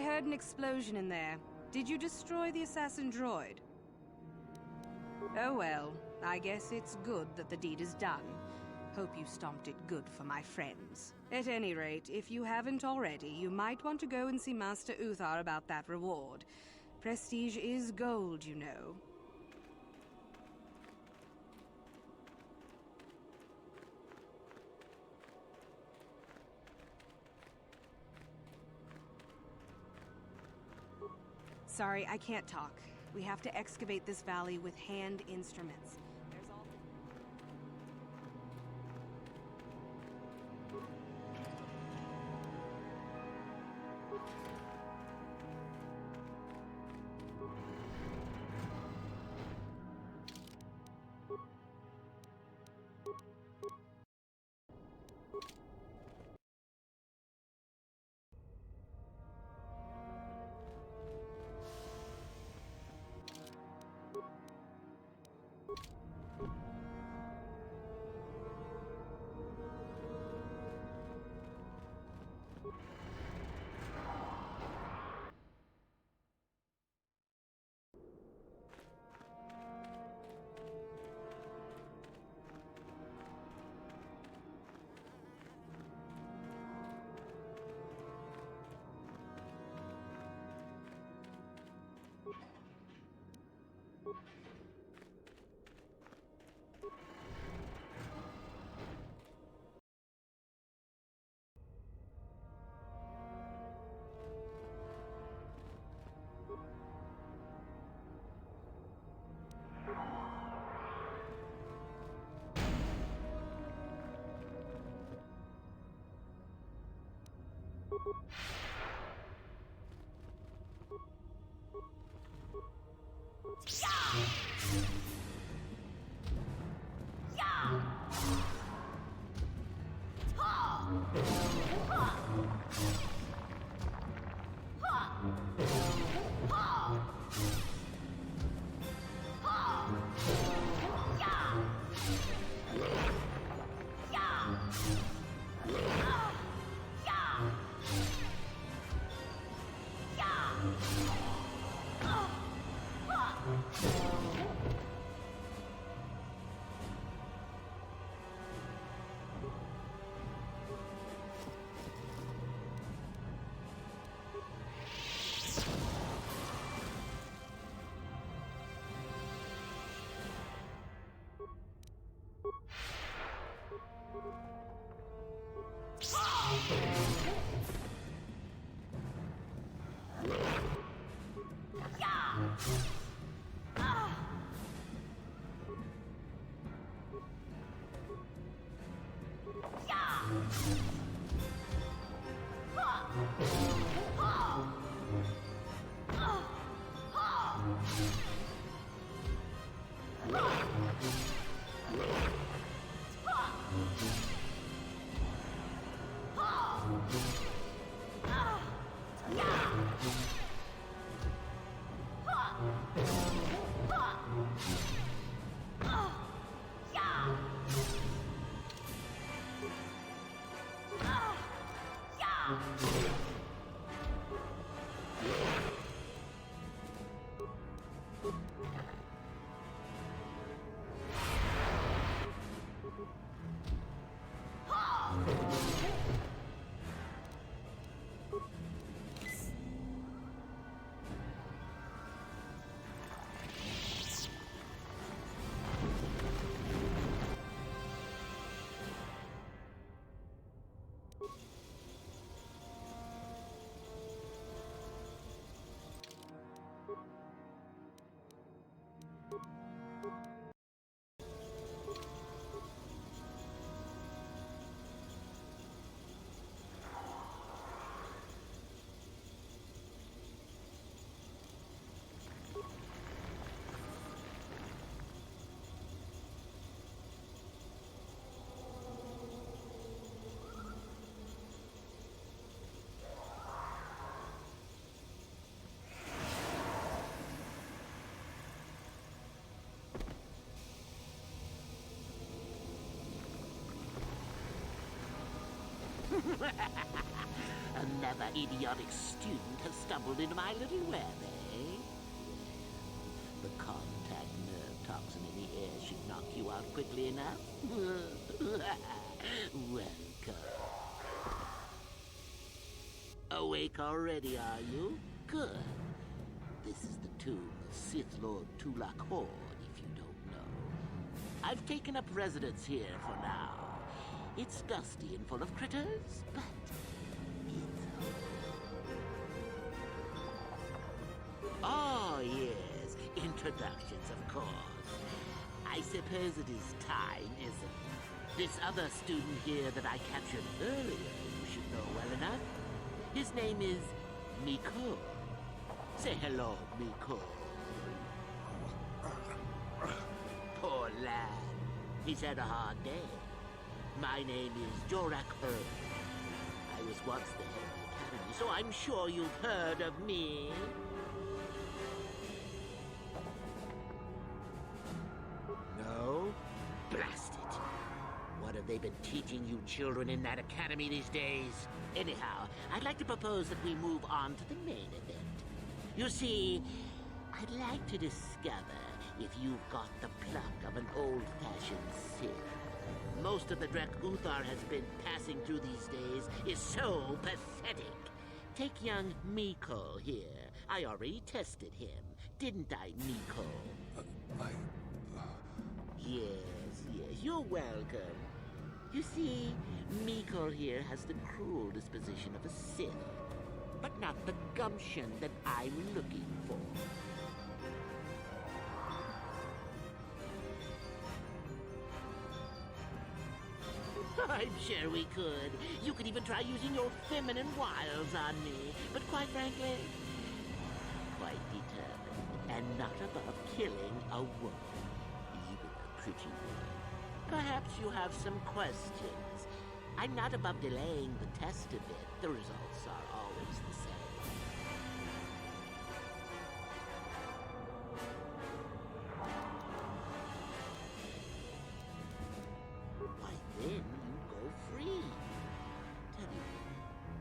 heard an explosion in there. Did you destroy the assassin droid? Oh well, I guess it's good that the deed is done. Hope you stomped it good for my friends. At any rate, if you haven't already, you might want to go and see Master Uthar about that reward. Prestige is gold, you know. Sorry, I can't talk. We have to excavate this valley with hand instruments. There's all... Another idiotic student has stumbled into my little web, eh? The contact nerve toxin in the air should knock you out quickly enough. Welcome. Awake already, are you? Good. This is the tomb of Sith Lord Tulak Horde, if you don't know. I've taken up residence here for now. It's dusty and full of critters, but it's home. Oh, yes. Introductions, of course. I suppose it is time, isn't it? This other student here that I captured earlier, you should know well enough. His name is Miko. Say hello, Miko. Poor lad. He's had a hard day. My name is Jorak Earl. I was once the head of the academy, so I'm sure you've heard of me. No? Blast it. What have they been teaching you children in that academy these days? Anyhow, I'd like to propose that we move on to the main event. You see, I'd like to discover if you've got the pluck of an old-fashioned Sith. Most of the Drek Uthar has been passing through these days is so pathetic. Take young Miko here. I already tested him, didn't I, Miko? Yes, you're welcome. You see, Miko here has the cruel disposition of a Sith, but not the gumption that I'm looking for. I'm sure we could. You could even try using your feminine wiles on me. But quite frankly, quite determined and not above killing a woman, even a pretty one. Perhaps you have some questions. I'm not above delaying the test a bit. The results are always the same. Why then, you go free. Tell you,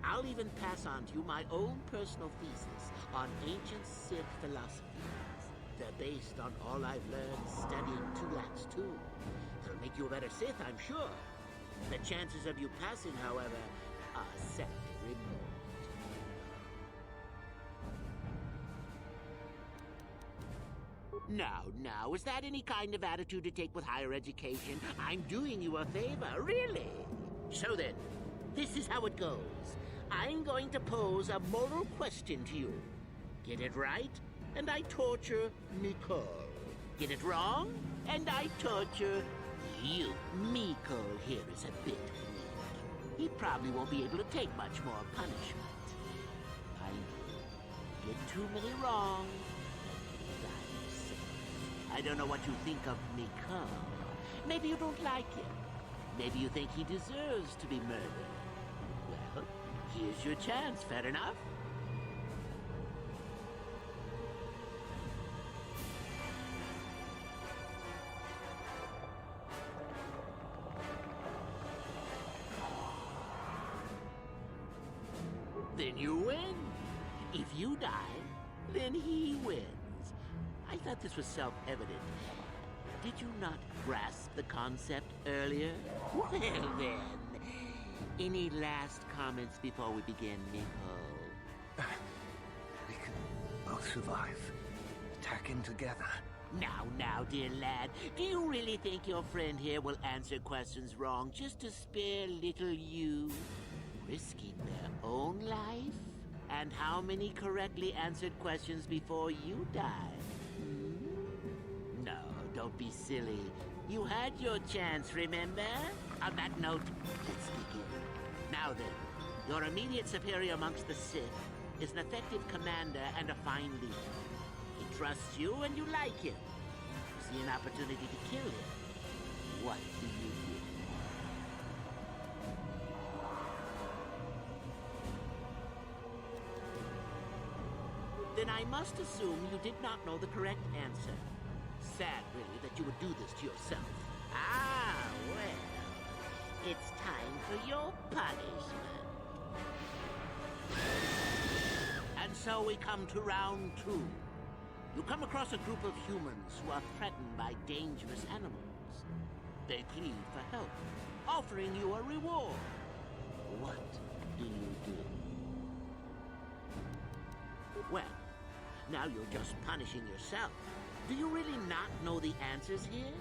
I'll even pass on to you my own personal thesis on ancient Sith philosophies. They're based on all I've learned studying Tulak's tomb. They'll make you a better Sith, I'm sure. The chances of you passing, however, are sadly remote. Now, is that any kind of attitude to take with higher education? I'm doing you a favor, really. So then, this is how it goes. I'm going to pose a moral question to you. Get it right, and I torture Miko. Get it wrong, and I torture you. Miko here is a bit weak. He probably won't be able to take much more punishment. I know. Get too many wrong, and you die yourself. I don't know what you think of Miko. Maybe you don't like him. Maybe you think he deserves to be murdered. Well, here's your chance, fair enough? Then you win. If you die, then he wins. I thought this was self-evident. Did you not grasp the concept earlier? Well then, any last comments before we begin, Miko? We can both survive. Attacking together. Now, dear lad, do you really think your friend here will answer questions wrong just to spare little you? Risking their own life? And how many correctly answered questions before you die? No, don't be silly. You had your chance, remember? On that note, let's begin. Now then, your immediate superior amongst the Sith is an effective commander and a fine leader. He trusts you and you like him. You see an opportunity to kill him. What do you do? Then I must assume you did not know the correct answer. Sad, really, that you would do this to yourself. Ah, well, it's time for your punishment. And so we come to round 2. You come across a group of humans who are threatened by dangerous animals. They plead for help, offering you a reward. What do you do? Well, now you're just punishing yourself. Do you really not know the answers here?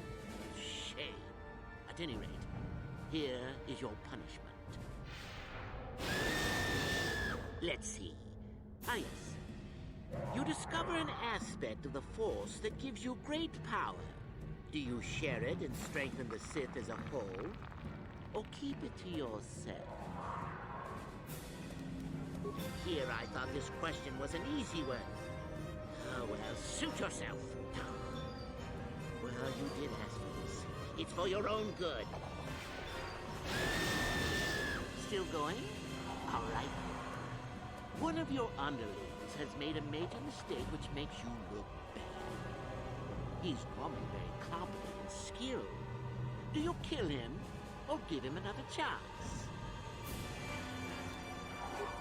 Shame. At any rate, here is your punishment. Let's see. Ah, yes. You discover an aspect of the Force that gives you great power. Do you share it and strengthen the Sith as a whole? Or keep it to yourself? Here I thought this question was an easy one. Oh, well, suit yourself. Well, you did ask for this. It's for your own good. Still going? All right. One of your underlings has made a major mistake which makes you look bad. He's normally very competent and skilled. Do you kill him or give him another chance?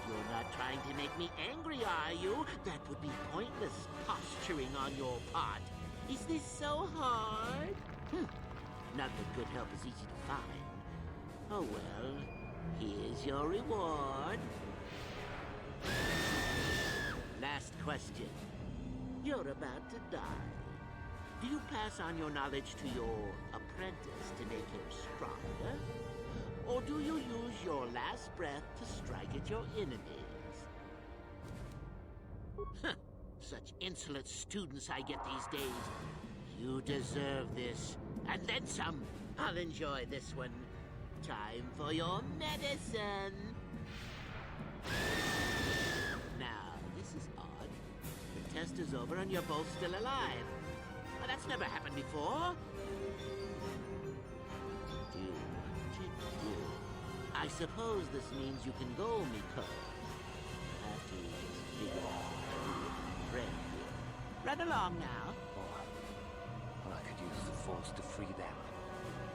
You're not trying to make me angry, are you? That would be pointless posturing on your part. Is this so hard? Not that good help is easy to find. Oh well, here's your reward. Last question. You're about to die. Do you pass on your knowledge to your apprentice to make him stronger? Or do you use your last breath to strike at your enemies? Huh. Such insolent students I get these days. You deserve this. And then some. I'll enjoy this one. Time for your medicine. Now, this is odd. The test is over and you're both still alive. Well, that's never happened before. I suppose this means you can go, Miko. After you just figure out who your friend here. Run along now. Well, I could use the Force to free them.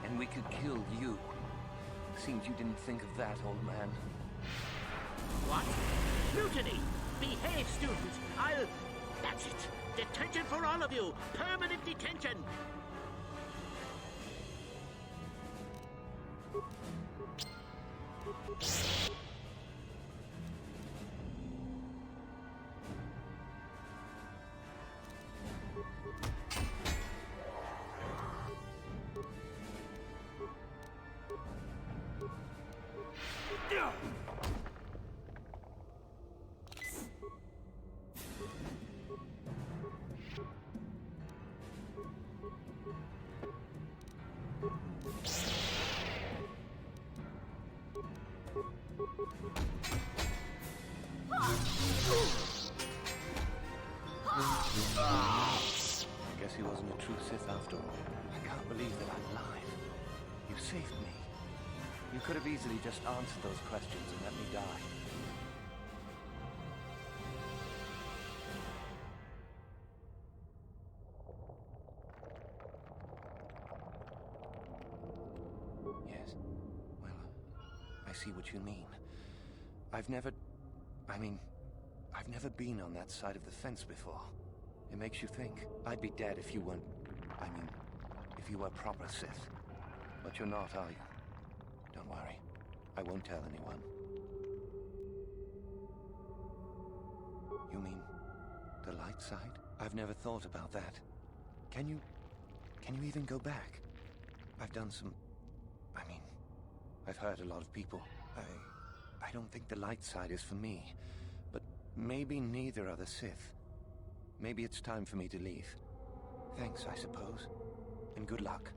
And we could kill you. Seems you didn't think of that, old man. What? Mutiny! Behave, students! That's it! Detention for all of you! Permanent detention! Guess he wasn't a true Sith after all. I can't believe that I'm alive. You saved me. You could have easily just answered those questions and let me die. Yes. Well, I see what you mean. I've never been on that side of the fence before. It makes you think. I'd be dead if you weren't... if you were proper Sith. But you're not, are you? Don't worry. I won't tell anyone. You mean the light side? I've never thought about that. Can you even go back? I've done some... I've hurt a lot of people. I don't think the light side is for me. But maybe neither are the Sith. Maybe it's time for me to leave. Thanks, I suppose. And good luck.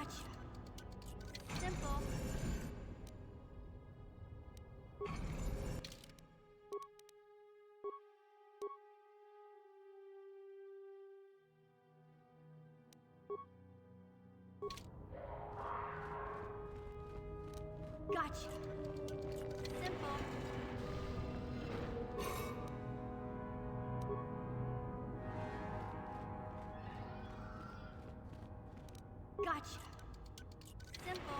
Gotcha. Simple. Gotcha. Simple. Gotcha. Simple.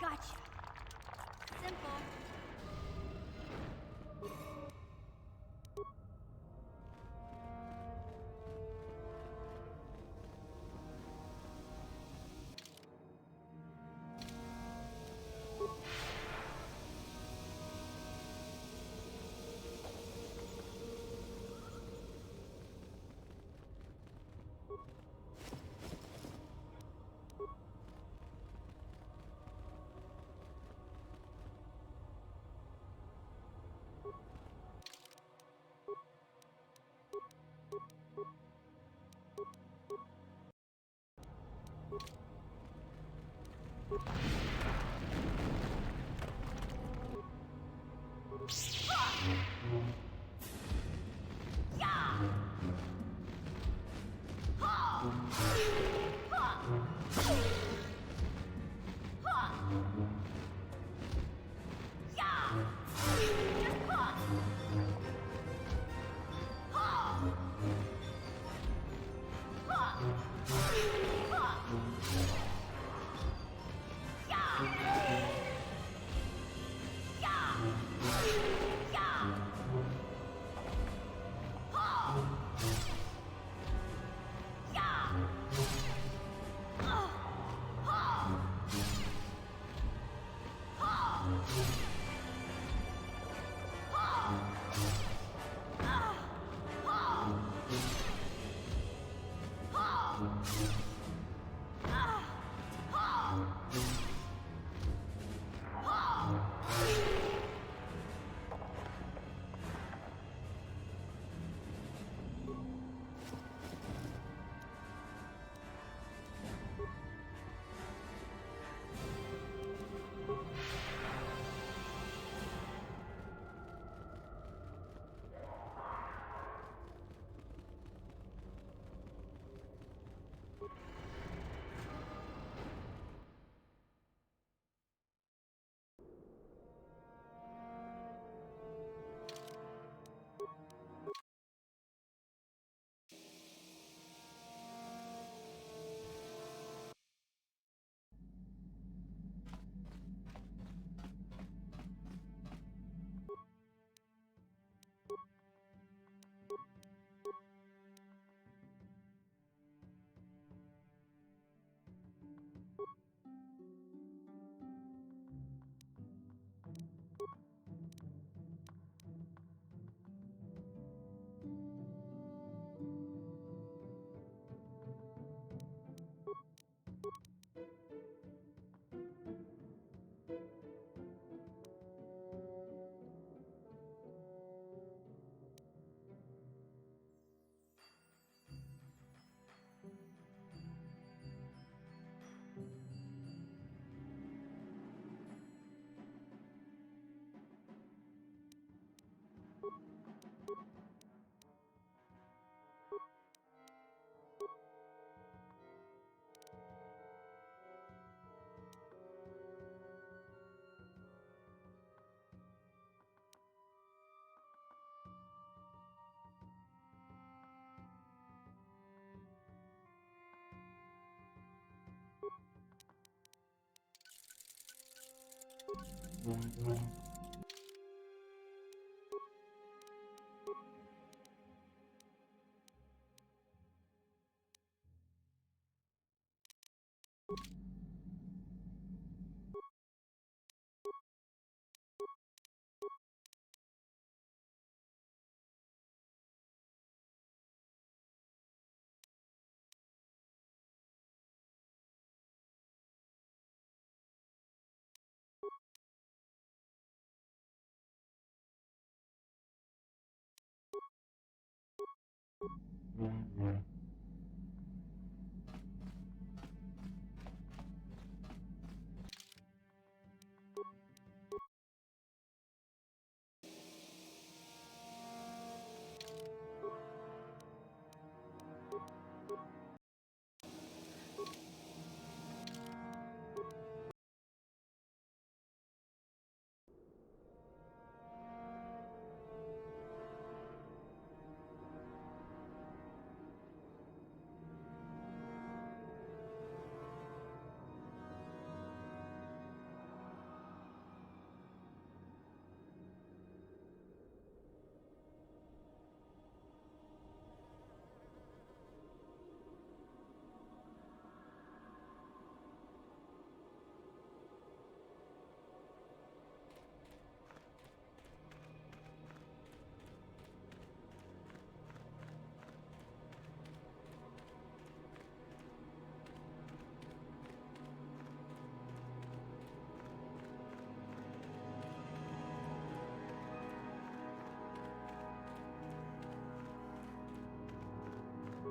Gotcha. Simple.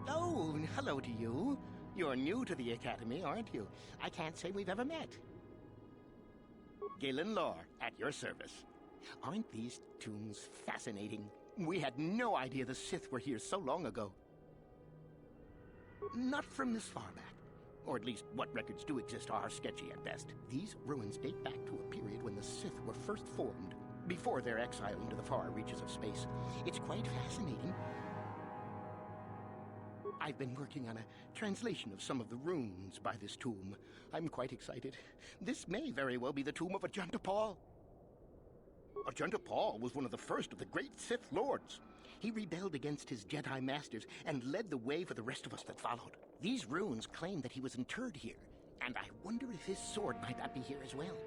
Oh, hello to you. You're new to the Academy, aren't you? I can't say we've ever met. Galen Lore, at your service. Aren't these tombs fascinating? We had no idea the Sith were here so long ago. Not from this far back. Or at least what records do exist are sketchy at best. These ruins date back to a period when the Sith were first formed, before their exile into the far reaches of space. It's quite fascinating. I've been working on a translation of some of the runes by this tomb. I'm quite excited. This may very well be the tomb of Ajanta Paul. Ajanta Paul was one of the first of the great Sith Lords. He rebelled against his Jedi masters and led the way for the rest of us that followed. These runes claim that he was interred here, and I wonder if his sword might not be here as well.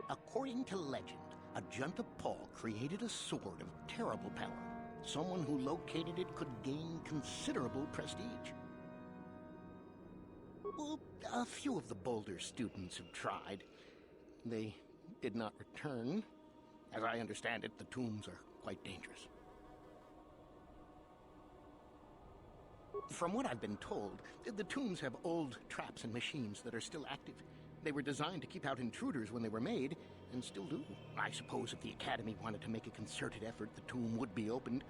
According to legend, Ajanta Paul created a sword of terrible power. Someone who located it could gain considerable prestige. Well, a few of the bolder students have tried. They did not return. As I understand it, the tombs are quite dangerous. From what I've been told, the tombs have old traps and machines that are still active. They were designed to keep out intruders when they were made, and still do. I suppose if the Academy wanted to make a concerted effort, the tomb would be opened.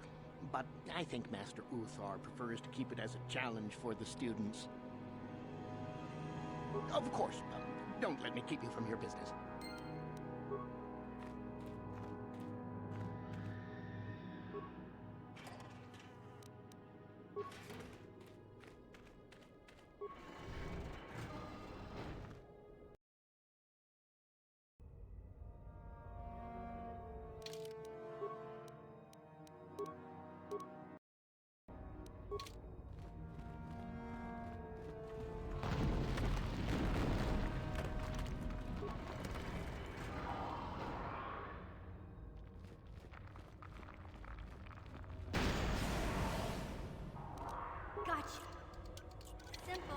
But I think Master Uthar prefers to keep it as a challenge for the students. Of course, don't let me keep you from your business. Gotcha. Simple.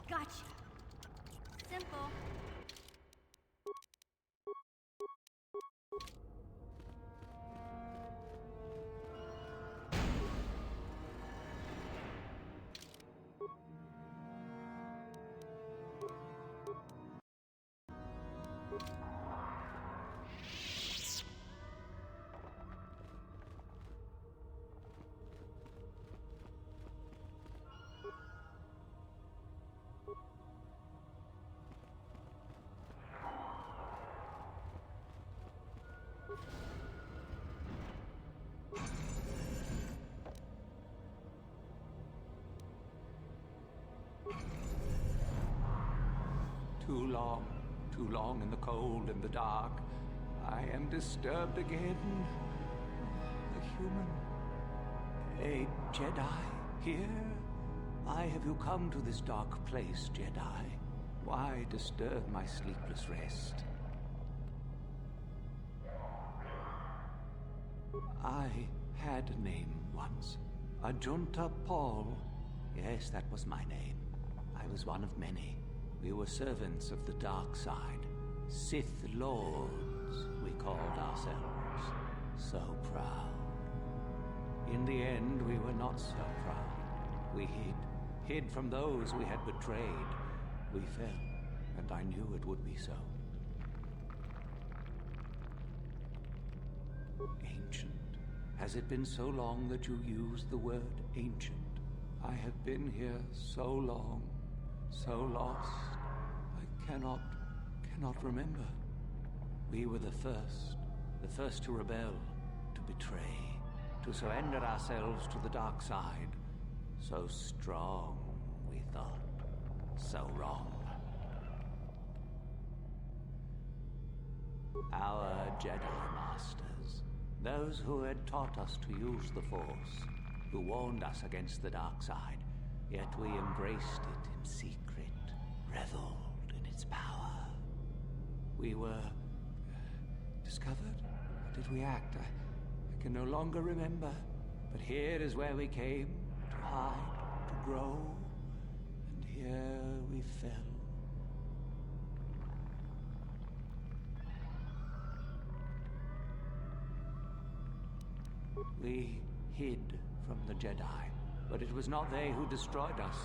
Gotcha. Simple. Too long in the cold and the dark. I am disturbed again. A human, a Jedi here? Why have you come to this dark place, Jedi? Why disturb my sleepless rest? I had a name once. Ajunta Paul. Yes, that was my name. I was one of many. We were servants of the dark side. Sith Lords, we called ourselves. So proud. In the end, we were not so proud. We hid from those we had betrayed. We fell, and I knew it would be so. Ancient. Has it been so long that you used the word ancient? I have been here so long, so lost. I cannot remember. We were the first to rebel, to betray, to surrender ourselves to the dark side. So strong, we thought. So wrong. Our Jedi Masters, those who had taught us to use the Force, who warned us against the dark side, yet we embraced it in secret, reveled in its power. We were discovered? Or did we act? I can no longer remember. But here is where we came, to hide, to grow, and here we fell. We hid from the Jedi, but it was not they who destroyed us.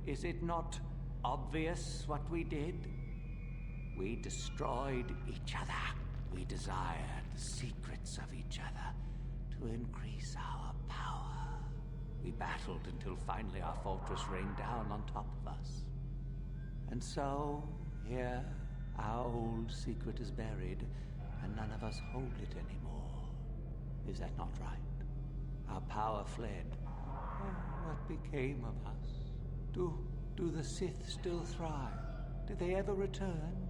Is it not obvious what we did? We destroyed each other. We desired the secrets of each other to increase our power. We battled until finally our fortress rained down on top of us. And so, here, our old secret is buried, and none of us hold it anymore. Is that not right? Our power fled. Oh, what became of us? Do the Sith still thrive? Did they ever return?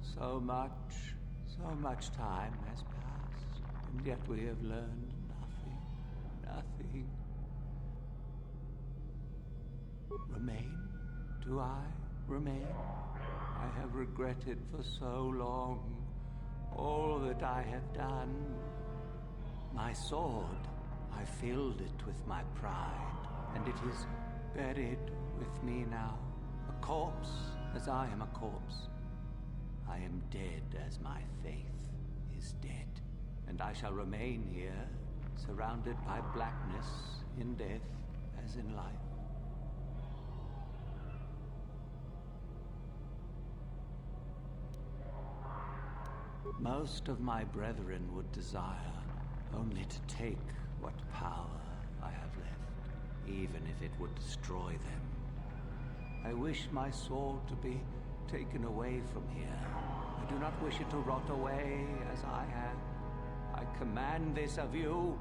So much time has passed, and yet we have learned nothing. Remain? Do I remain? I have regretted for so long all that I have done. My sword, I filled it with my pride, and it is buried with me now, a corpse as I am a corpse. I am dead as my faith is dead, and I shall remain here, surrounded by blackness in death as in life. Most of my brethren would desire only to take what power I have left, even if it would destroy them. I wish my sword to be taken away from here. I do not wish it to rot away as I have. I command this of you.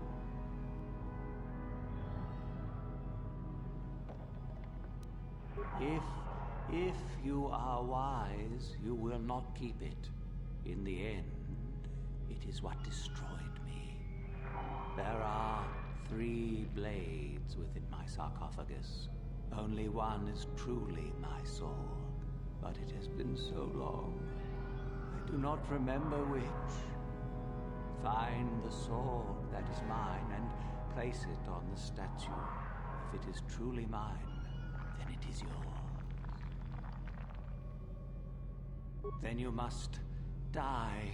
If you are wise, you will not keep it. In the end, it is what destroyed me. There are 3 blades within my sarcophagus. Only one is truly my sword. But it has been so long, I do not remember which. Find the sword that is mine and place it on the statue. If it is truly mine, then it is yours. Then you must die.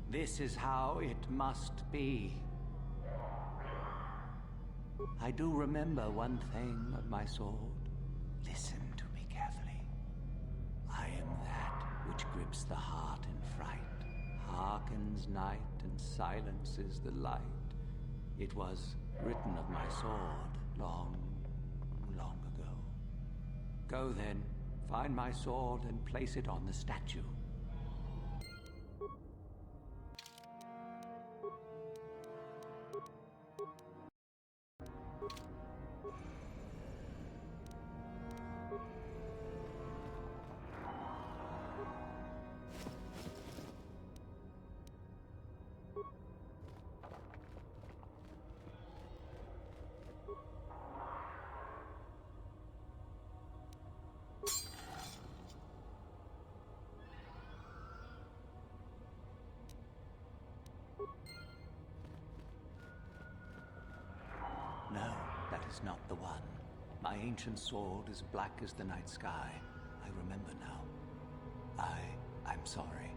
This is how it must be. I do remember one thing of my sword. Listen to me carefully. I am that which grips the heart in fright, hearkens night and silences the light. It was written of my sword long ago. Go then, find my sword and place it on the statue. was not the one. My ancient sword is black as the night sky. I remember now. I'm sorry.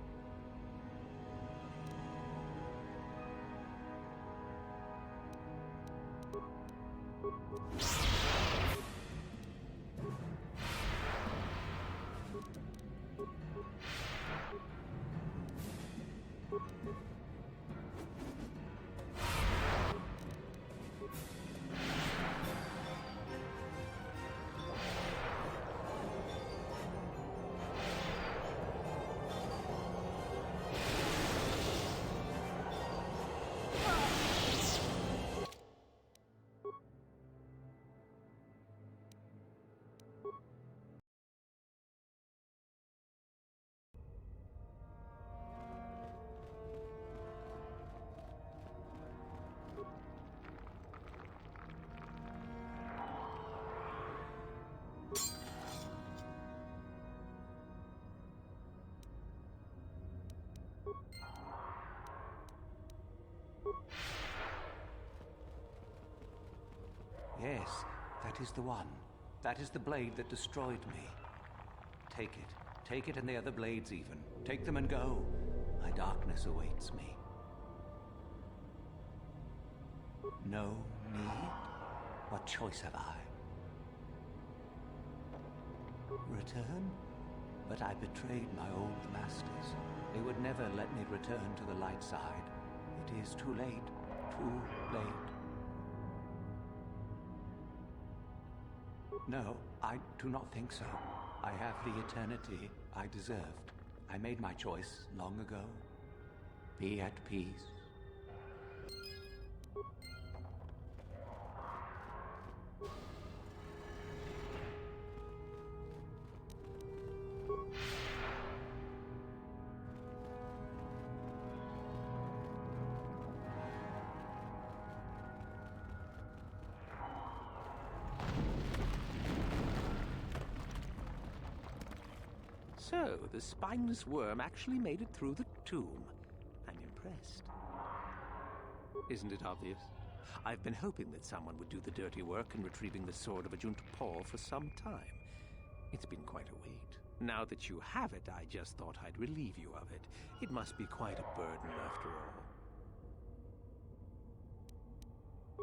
Yes, that is the one. That is the blade that destroyed me. Take it. Take it and the other blades even. Take them and go. My darkness awaits me. No need? What choice have I? Return? But I betrayed my old masters. They would never let me return to the light side. It is too late. Too late. No, I do not think so. I have the eternity I deserved. I made my choice long ago. Be at peace. So, the spineless worm actually made it through the tomb. I'm impressed. Isn't it obvious? I've been hoping that someone would do the dirty work in retrieving the sword of Ajunta Paul for some time. It's been quite a wait. Now that you have it, I just thought I'd relieve you of it. It must be quite a burden after all.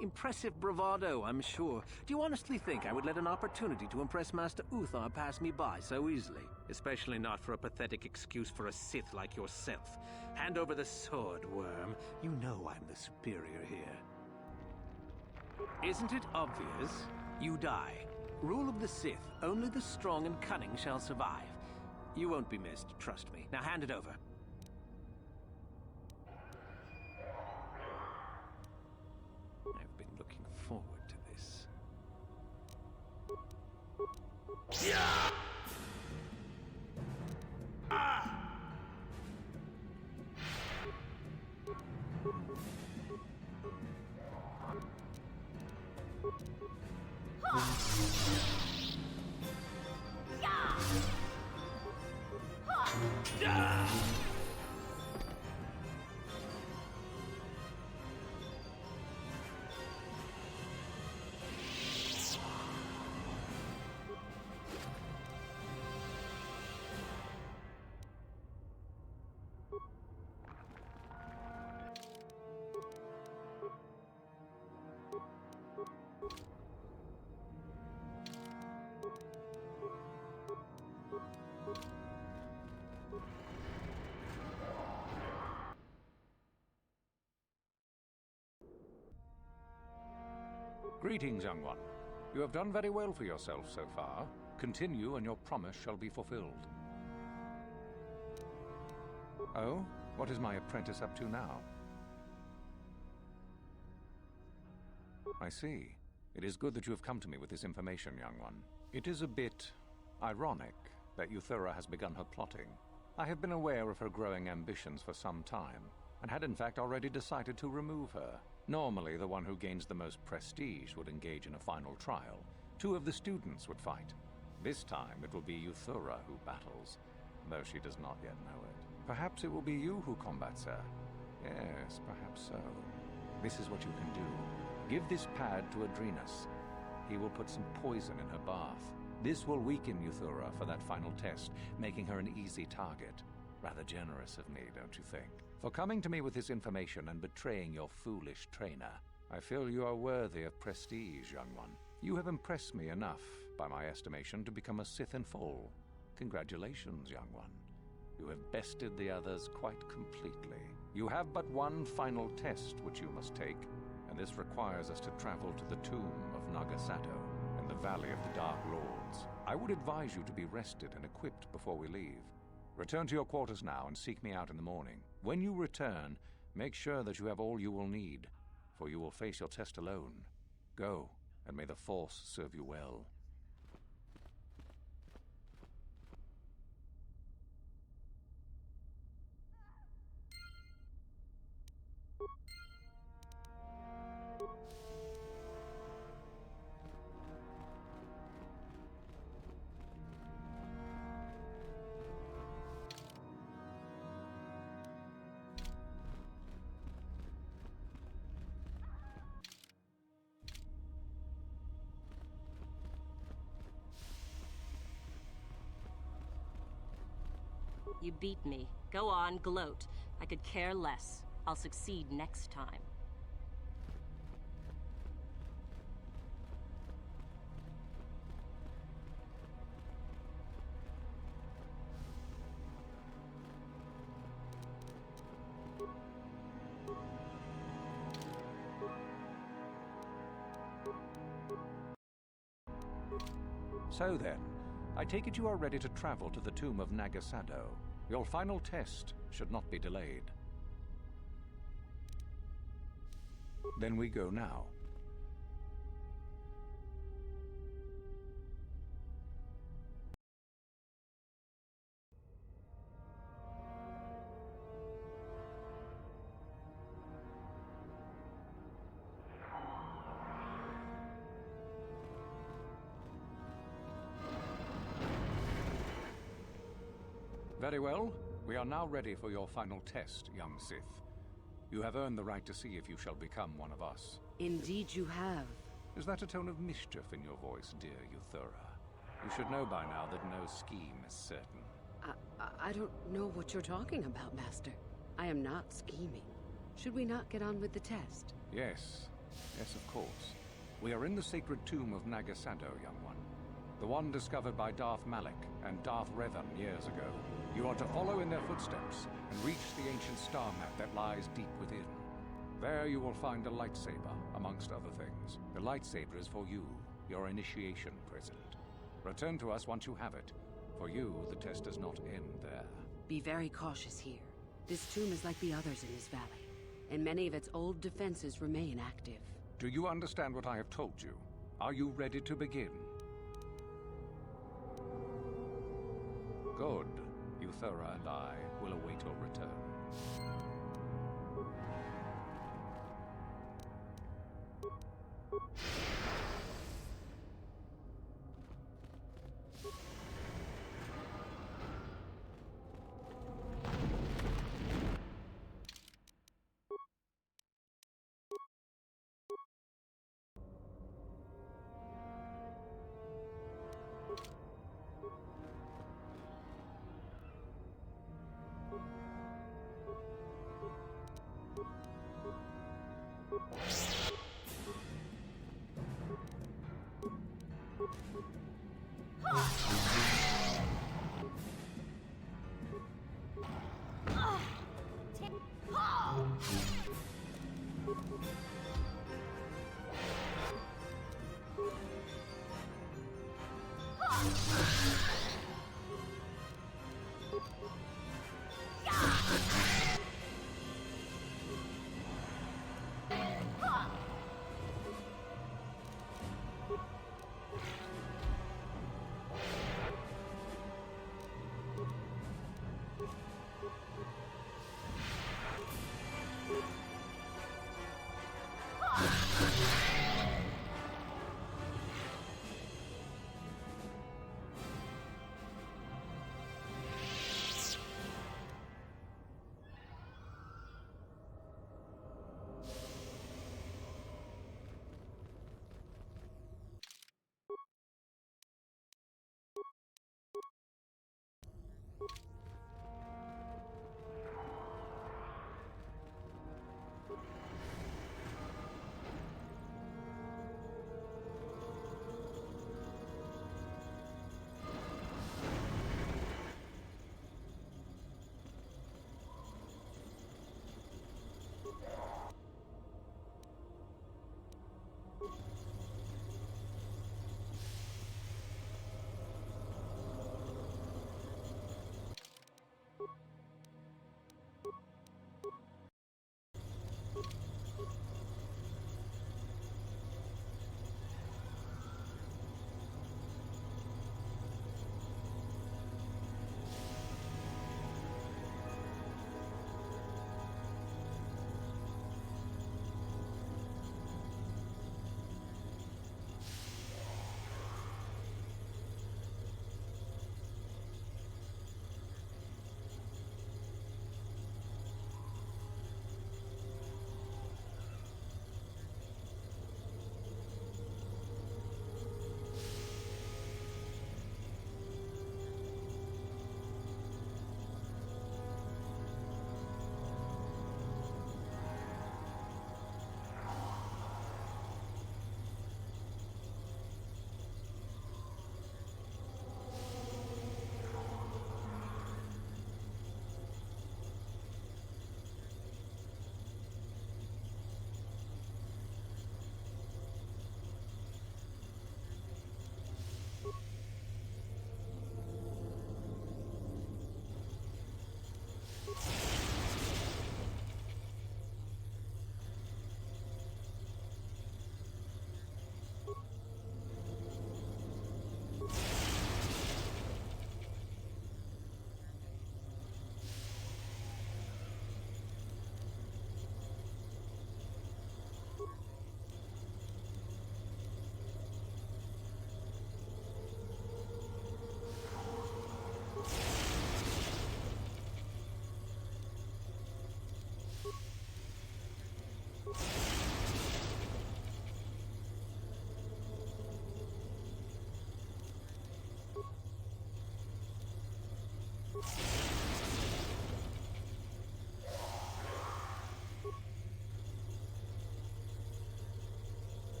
Impressive bravado, I'm sure. Do you honestly think I would let an opportunity to impress Master Uthar pass me by so easily? Especially not for a pathetic excuse for a Sith like yourself. Hand over the sword, worm. You know I'm the superior here. Isn't it obvious? You die. Rule of the Sith. Only the strong and cunning shall survive. You won't be missed, trust me. Now hand it over. I've been looking forward to this. Yeah! Greetings, young one. You have done very well for yourself so far. Continue and your promise shall be fulfilled. Oh? What is my apprentice up to now? I see. It is good that you have come to me with this information, young one. It is a bit ironic that Euthura has begun her plotting. I have been aware of her growing ambitions for some time, and had in fact already decided to remove her. Normally, the one who gains the most prestige would engage in a final trial. 2 of the students would fight. This time, it will be Euthura who battles, though she does not yet know it. Perhaps it will be you who combats her. Yes, perhaps so. This is what you can do. Give this pad to Adrenus. he will put some poison in her bath. This will weaken Euthura for that final test, making her an easy target. Rather generous of me, don't you think? For coming to me with this information and betraying your foolish trainer. I feel you are worthy of prestige, young one. You have impressed me enough, by my estimation, to become a Sith in full. Congratulations, young one. You have bested the others quite completely. You have but one final test which you must take, and this requires us to travel to the tomb of Nagasado in the Valley of the Dark Lords. I would advise you to be rested and equipped before we leave. Return to your quarters now and seek me out in the morning. When you return, make sure that you have all you will need, for you will face your test alone. Go, and may the Force serve you well. You beat me. Go on, gloat. I could care less. I'll succeed next time. So then, I take it you are ready to travel to the tomb of Nagasado. Your final test should not be delayed. Then we go now. Very well. We are now ready for your final test, young Sith. You have earned the right to see if you shall become one of us. Indeed you have. Is that a tone of mischief in your voice, dear Euthura? You should know by now that no scheme is certain. I don't know what you're talking about, Master. I am not scheming. Should we not get on with the test? Yes. Yes, of course. We are in the sacred tomb of Nagasado, young one. The one discovered by Darth Malak and Darth Revan years ago. You are to follow in their footsteps and reach the ancient star map that lies deep within. There you will find a lightsaber, amongst other things. The lightsaber is for you, your initiation present. Return to us once you have it. For you, the test does not end there. Be very cautious here. This tomb is like the others in this valley, and many of its old defenses remain active. Do you understand what I have told you? Are you ready to begin? Good. Euthura and I will await your return.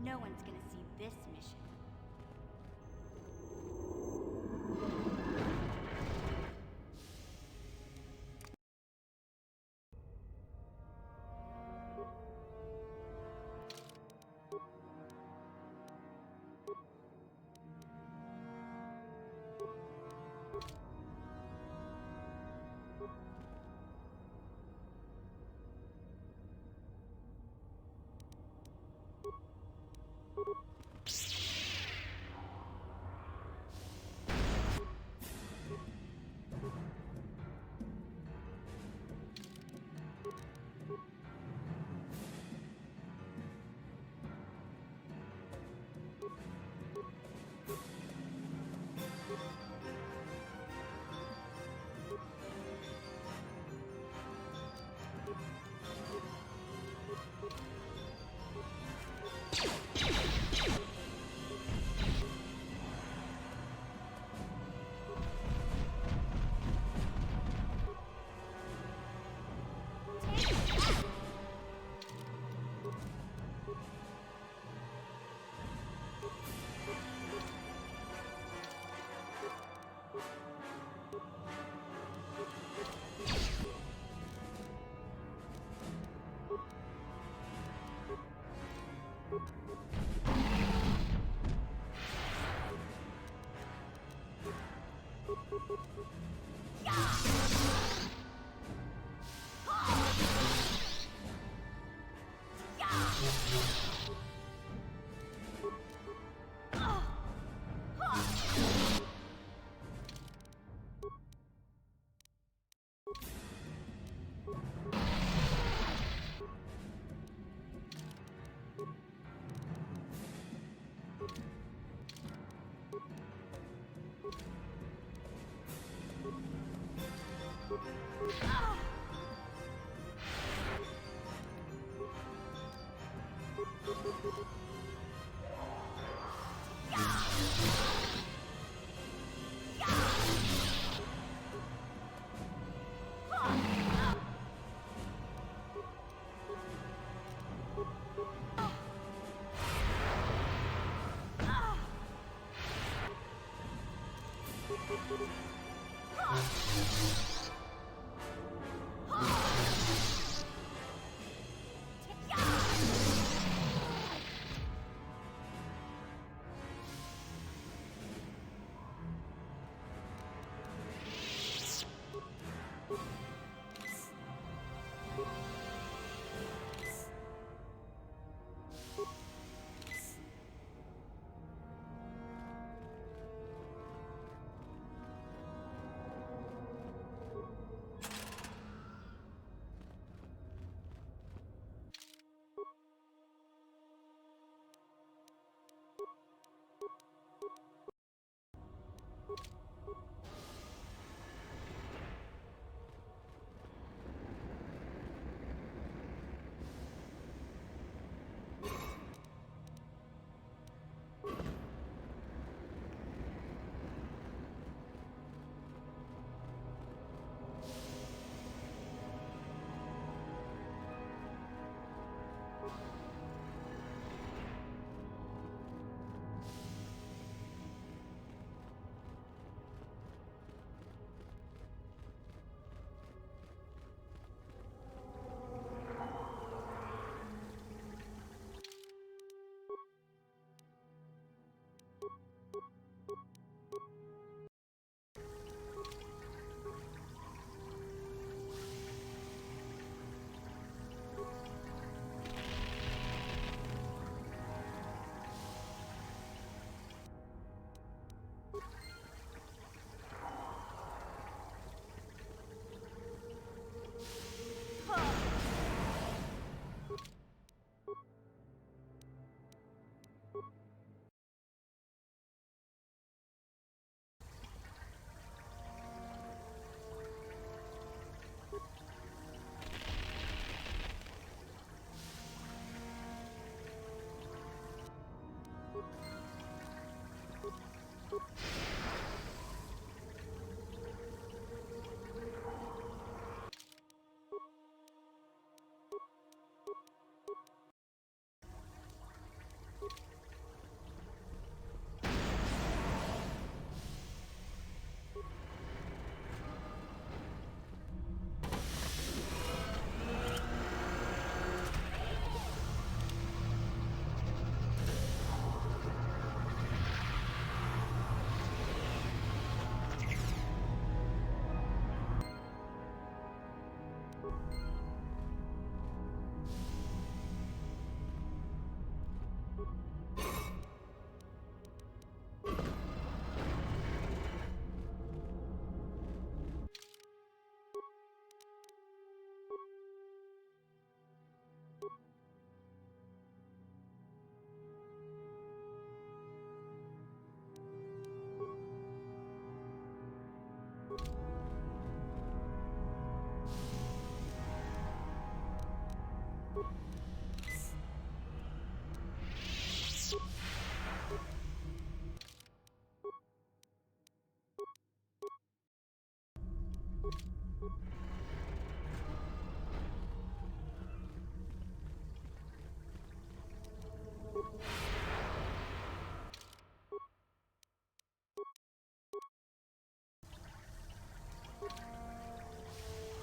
No one's gonna see this mission.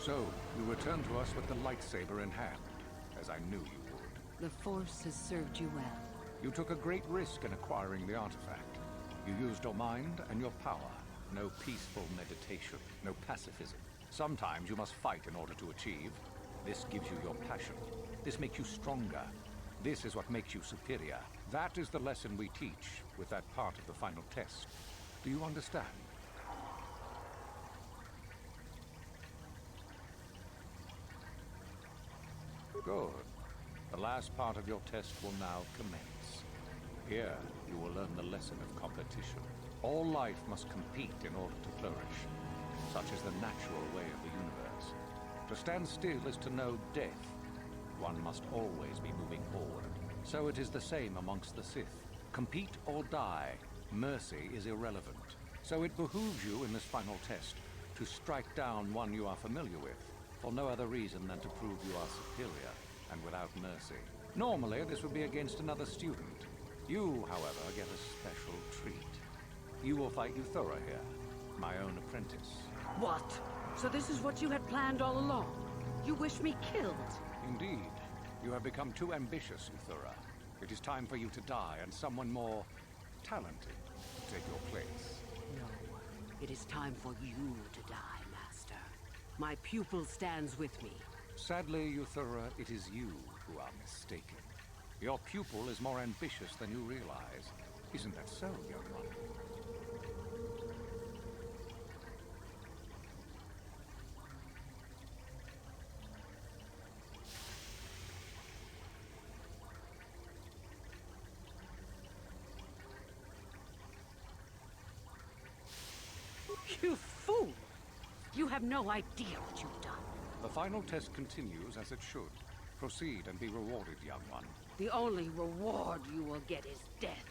So, you return to us with the lightsaber in hand, as I knew you would. The Force has served you well. You took a great risk in acquiring the artifact. You used your mind and your power. No peaceful meditation, no pacifism. Sometimes you must fight in order to achieve. This gives you your passion. This makes you stronger. This is what makes you superior. That is the lesson we teach with that part of the final test. Do you understand? Good. The last part of your test will now commence. Here, you will learn the lesson of competition. All life must compete in order to flourish. Such is the natural way of the universe. To stand still is to know death. One must always be moving forward. So it is the same amongst the Sith. Compete or die. Mercy is irrelevant. So it behooves you in this final test to strike down one you are familiar with, for no other reason than to prove you are superior and without mercy. Normally, this would be against another student. You, however, get a special treat. You will fight Euthura here, my own apprentice. What? So this is what you had planned all along? You wish me killed? Indeed. You have become too ambitious, Euthura. It is time for you to die, and someone more talented to take your place. No. It is time for you to die, Master. My pupil stands with me. Sadly, Euthura, it is you who are mistaken. Your pupil is more ambitious than you realize. Isn't that so, young one? You fool! You have no idea what you've done. The final test continues as it should. Proceed and be rewarded, young one. The only reward you will get is death.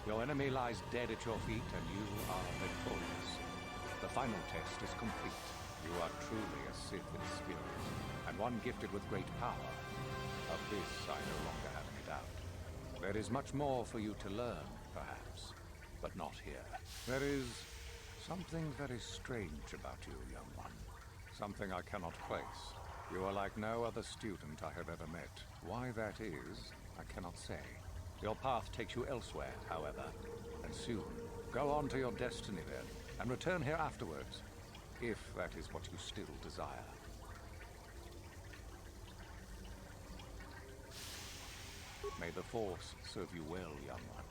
Your enemy lies dead at your feet, and you are victorious. The final test is complete. You are truly a Sith in spirit, and one gifted with great power. Of this I no longer have any doubt. There is much more for you to learn, perhaps, but not here. There is something very strange about you, young one. Something I cannot place. You are like no other student I have ever met. Why that is, I cannot say. Your path takes you elsewhere, however, and soon. Go on to your destiny then, and return here afterwards, if that is what you still desire. May the Force serve you well, young one.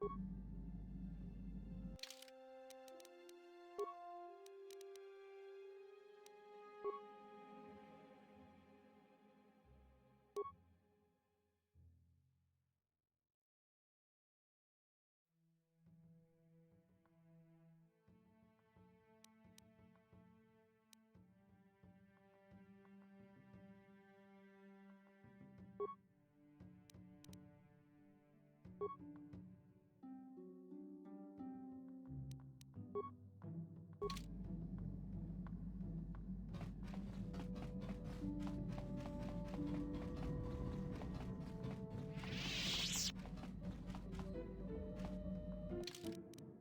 Bye.